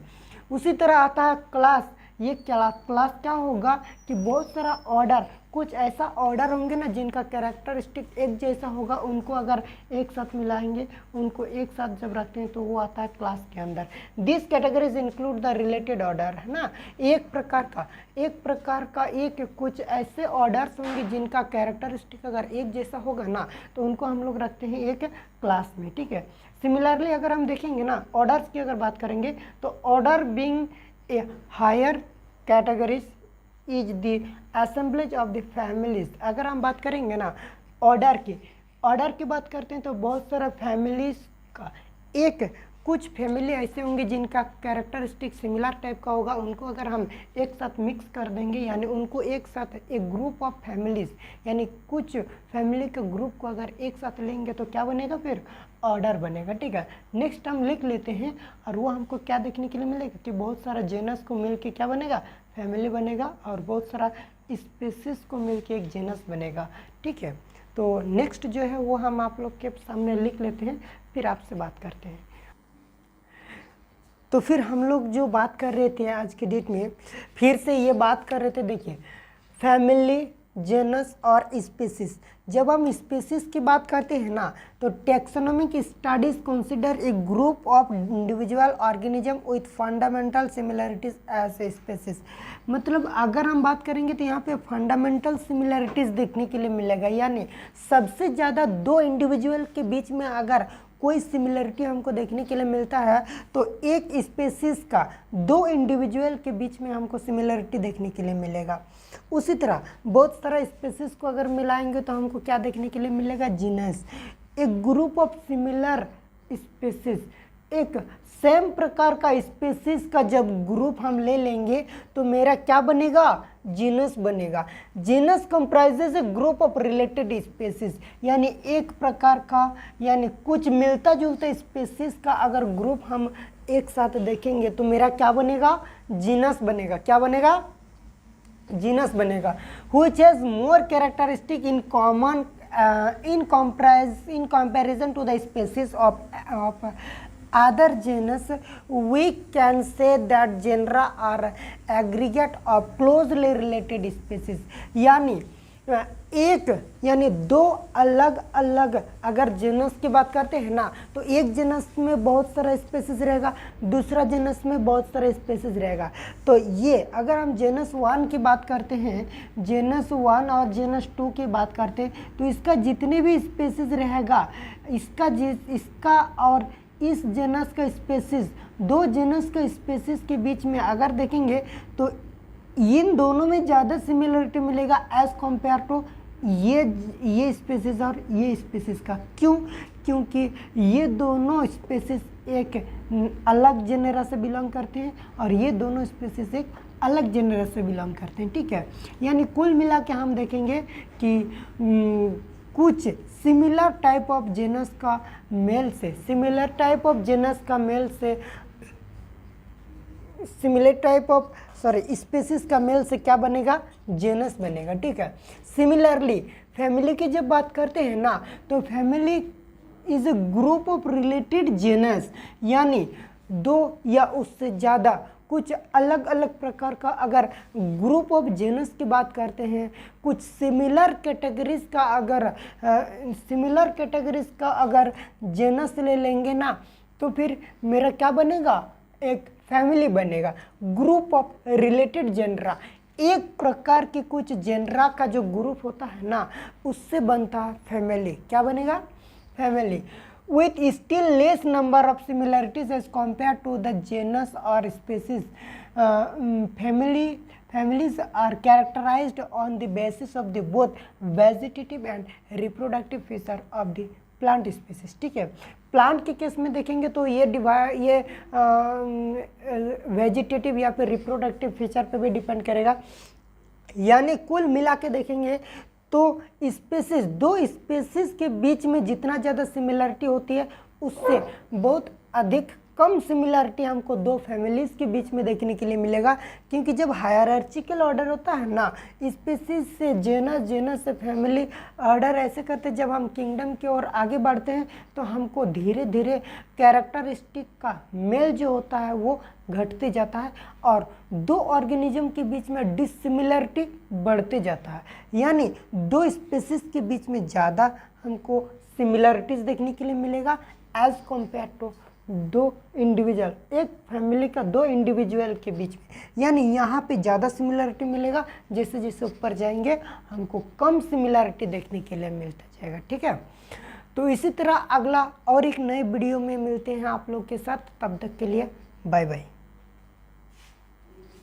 उसी तरह आता है क्लास। ये क्लास क्या होगा कि बहुत सारा ऑर्डर, कुछ ऐसा ऑर्डर होंगे ना जिनका कैरेक्टरिस्टिक एक जैसा होगा, उनको अगर एक साथ मिलाएंगे, उनको एक साथ जब रखते हैं तो वो आता है क्लास के अंदर। This categories include the related order, है ना। एक प्रकार का एक कुछ ऐसे ऑर्डर्स होंगे जिनका कैरेक्टरिस्टिक अगर एक जैसा होगा ना तो उनको हम लोग रखते हैं एक क्लास में, ठीक है। सिमिलरली अगर हम देखेंगे ना ऑर्डर्स की अगर बात करेंगे तो order being a higher categories is the assemblage of the families. अगर हम बात करेंगे ना ऑर्डर की बात करते हैं तो बहुत सारा फैमिलीज का एक कुछ फैमिली ऐसे होंगे जिनका कैरेक्टरिस्टिक सिमिलर टाइप का होगा, उनको अगर हम एक साथ मिक्स कर देंगे, यानी उनको एक साथ एक ग्रुप ऑफ फैमिलीज, यानी कुछ फैमिली के ग्रुप को अगर एक साथ लेंगे तो क्या बनेगा, फिर ऑर्डर बनेगा, ठीक है। नेक्स्ट हम लिख लेते हैं, और वो हमको क्या देखने के लिए मिलेगा कि बहुत सारा जेनस को मिल के क्या बनेगा, फैमिली बनेगा, और बहुत सारा स्पीसीज को मिल के एक जेनस बनेगा, ठीक है। तो नेक्स्ट जो है वो हम आप लोग के सामने लिख लेते हैं, फिर आपसे बात करते हैं। तो फिर हम लोग जो बात कर रहे थे आज के डेट में, फिर से ये बात कर रहे थे, देखिए फैमिली, जेनस और स्पीसीज। जब हम स्पीसीज की बात करते हैं ना तो taxonomic studies consider a group of individual organism with fundamental similarities as a species. मतलब अगर हम बात करेंगे तो यहाँ पे फंडामेंटल सिमिलरिटीज देखने के लिए मिलेगा, यानी सबसे ज़्यादा दो इंडिविजुअल के बीच में अगर कोई सिमिलरिटी हमको देखने के लिए मिलता है तो एक स्पीसीज का दो इंडिविजुअल के बीच में हमको सिमिलरिटी देखने के लिए मिलेगा। उसी तरह बहुत सारा स्पीसीज को अगर मिलाएंगे तो हमको क्या देखने के लिए मिलेगा, जीनस। एक ग्रुप ऑफ सिमिलर स्पीसीज, एक सेम प्रकार का स्पीसीज का जब ग्रुप हम ले लेंगे तो मेरा क्या बनेगा, जीनस बनेगा। Genus comprises A group of related species, यानी एक प्रकार का यानी कुछ मिलता जुलता स्पीसीज का अगर ग्रुप हम एक साथ देखेंगे तो मेरा क्या बनेगा, जीनस बनेगा। क्या बनेगा, जीनस बनेगा। Which has more characteristic in common in comparison to the species of other genus, we can say that genera are aggregate of closely related species। यानी दो अलग अलग अगर जेनस की बात करते हैं ना तो एक जेनस में बहुत सारा स्पीसीज रहेगा, दूसरा जेनस में बहुत सारा स्पीसीज रहेगा। तो ये अगर हम जेनस 1 की बात करते हैं, जेनस 1 और जेनस 2 की बात करते हैं तो इसका जितने भी स्पीसीज रहेगा, इसका और इस जेनस का स्पीसीज, दो जेनस का स्पीसीज के बीच में अगर देखेंगे तो इन दोनों में ज़्यादा सिमिलरिटी मिलेगा एज कम्पेयर टू ये स्पीसीज और ये स्पीसीज का। क्यों? क्योंकि ये दोनों स्पीसीज एक अलग जेनेरा से बिलोंग करते हैं और ये दोनों स्पीसीज एक अलग जेनेरा से बिलोंग करते हैं, ठीक है। यानी कुल मिला के हम देखेंगे कि कुछ सिमिलर टाइप ऑफ जेनस का मेल से, similar type of sorry species का मेल से क्या बनेगा, जेनस बनेगा, ठीक है। सिमिलरली फैमिली की जब बात करते हैं ना, तो family is a group of related genus, यानी दो या उससे ज़्यादा कुछ अलग अलग प्रकार का अगर ग्रुप ऑफ जेनस की बात करते हैं, कुछ सिमिलर कैटेगरीज का अगर जेनस ले लेंगे ना, तो फिर मेरा क्या बनेगा, एक फैमिली बनेगा। ग्रुप ऑफ रिलेटेड जेनरा, एक प्रकार के कुछ जेनरा का जो ग्रुप होता है ना, उससे बनता है फैमिली। क्या बनेगा, family. with still less number of similarities as compared to the genus or species. Families are characterized on the basis of the both vegetative and reproductive feature of the plant species, ठीक है। Plant के case में देखेंगे तो ये vegetative या फिर reproductive feature पे भी डिपेंड करेगा, यानी कुल मिला के देखेंगे तो स्पेसीज, दो स्पेसीज के बीच में जितना ज़्यादा सिमिलरिटी होती है उससे बहुत अधिक कम सिमिलरिटी हमको दो फैमिलीज़ के बीच में देखने के लिए मिलेगा। क्योंकि जब हायरार्चिकल ऑर्डर होता है ना, स्पेसीज से जेनस, जेनस से फैमिली, ऑर्डर ऐसे करते जब हम किंगडम की ओर आगे बढ़ते हैं तो हमको धीरे धीरे कैरेक्टरिस्टिक का मेल जो होता है वो घटते जाता है और दो ऑर्गेनिज्म के बीच में डिसिमिलरिटी बढ़ते जाता है, यानी दो स्पेसीज के बीच में ज़्यादा हमको सिमिलरिटीज देखने के लिए मिलेगा एज कम्पेयर टू दो इंडिविजुअल, एक फैमिली का दो इंडिविजुअल के बीच में, यानी यहाँ पे ज़्यादा सिमिलरिटी मिलेगा। जैसे जैसे ऊपर जाएंगे हमको कम सिमिलरिटी देखने के लिए मिलता जाएगा, ठीक है। तो इसी तरह अगला और एक नए वीडियो में मिलते हैं आप लोग के साथ, तब तक के लिए बाय बाय।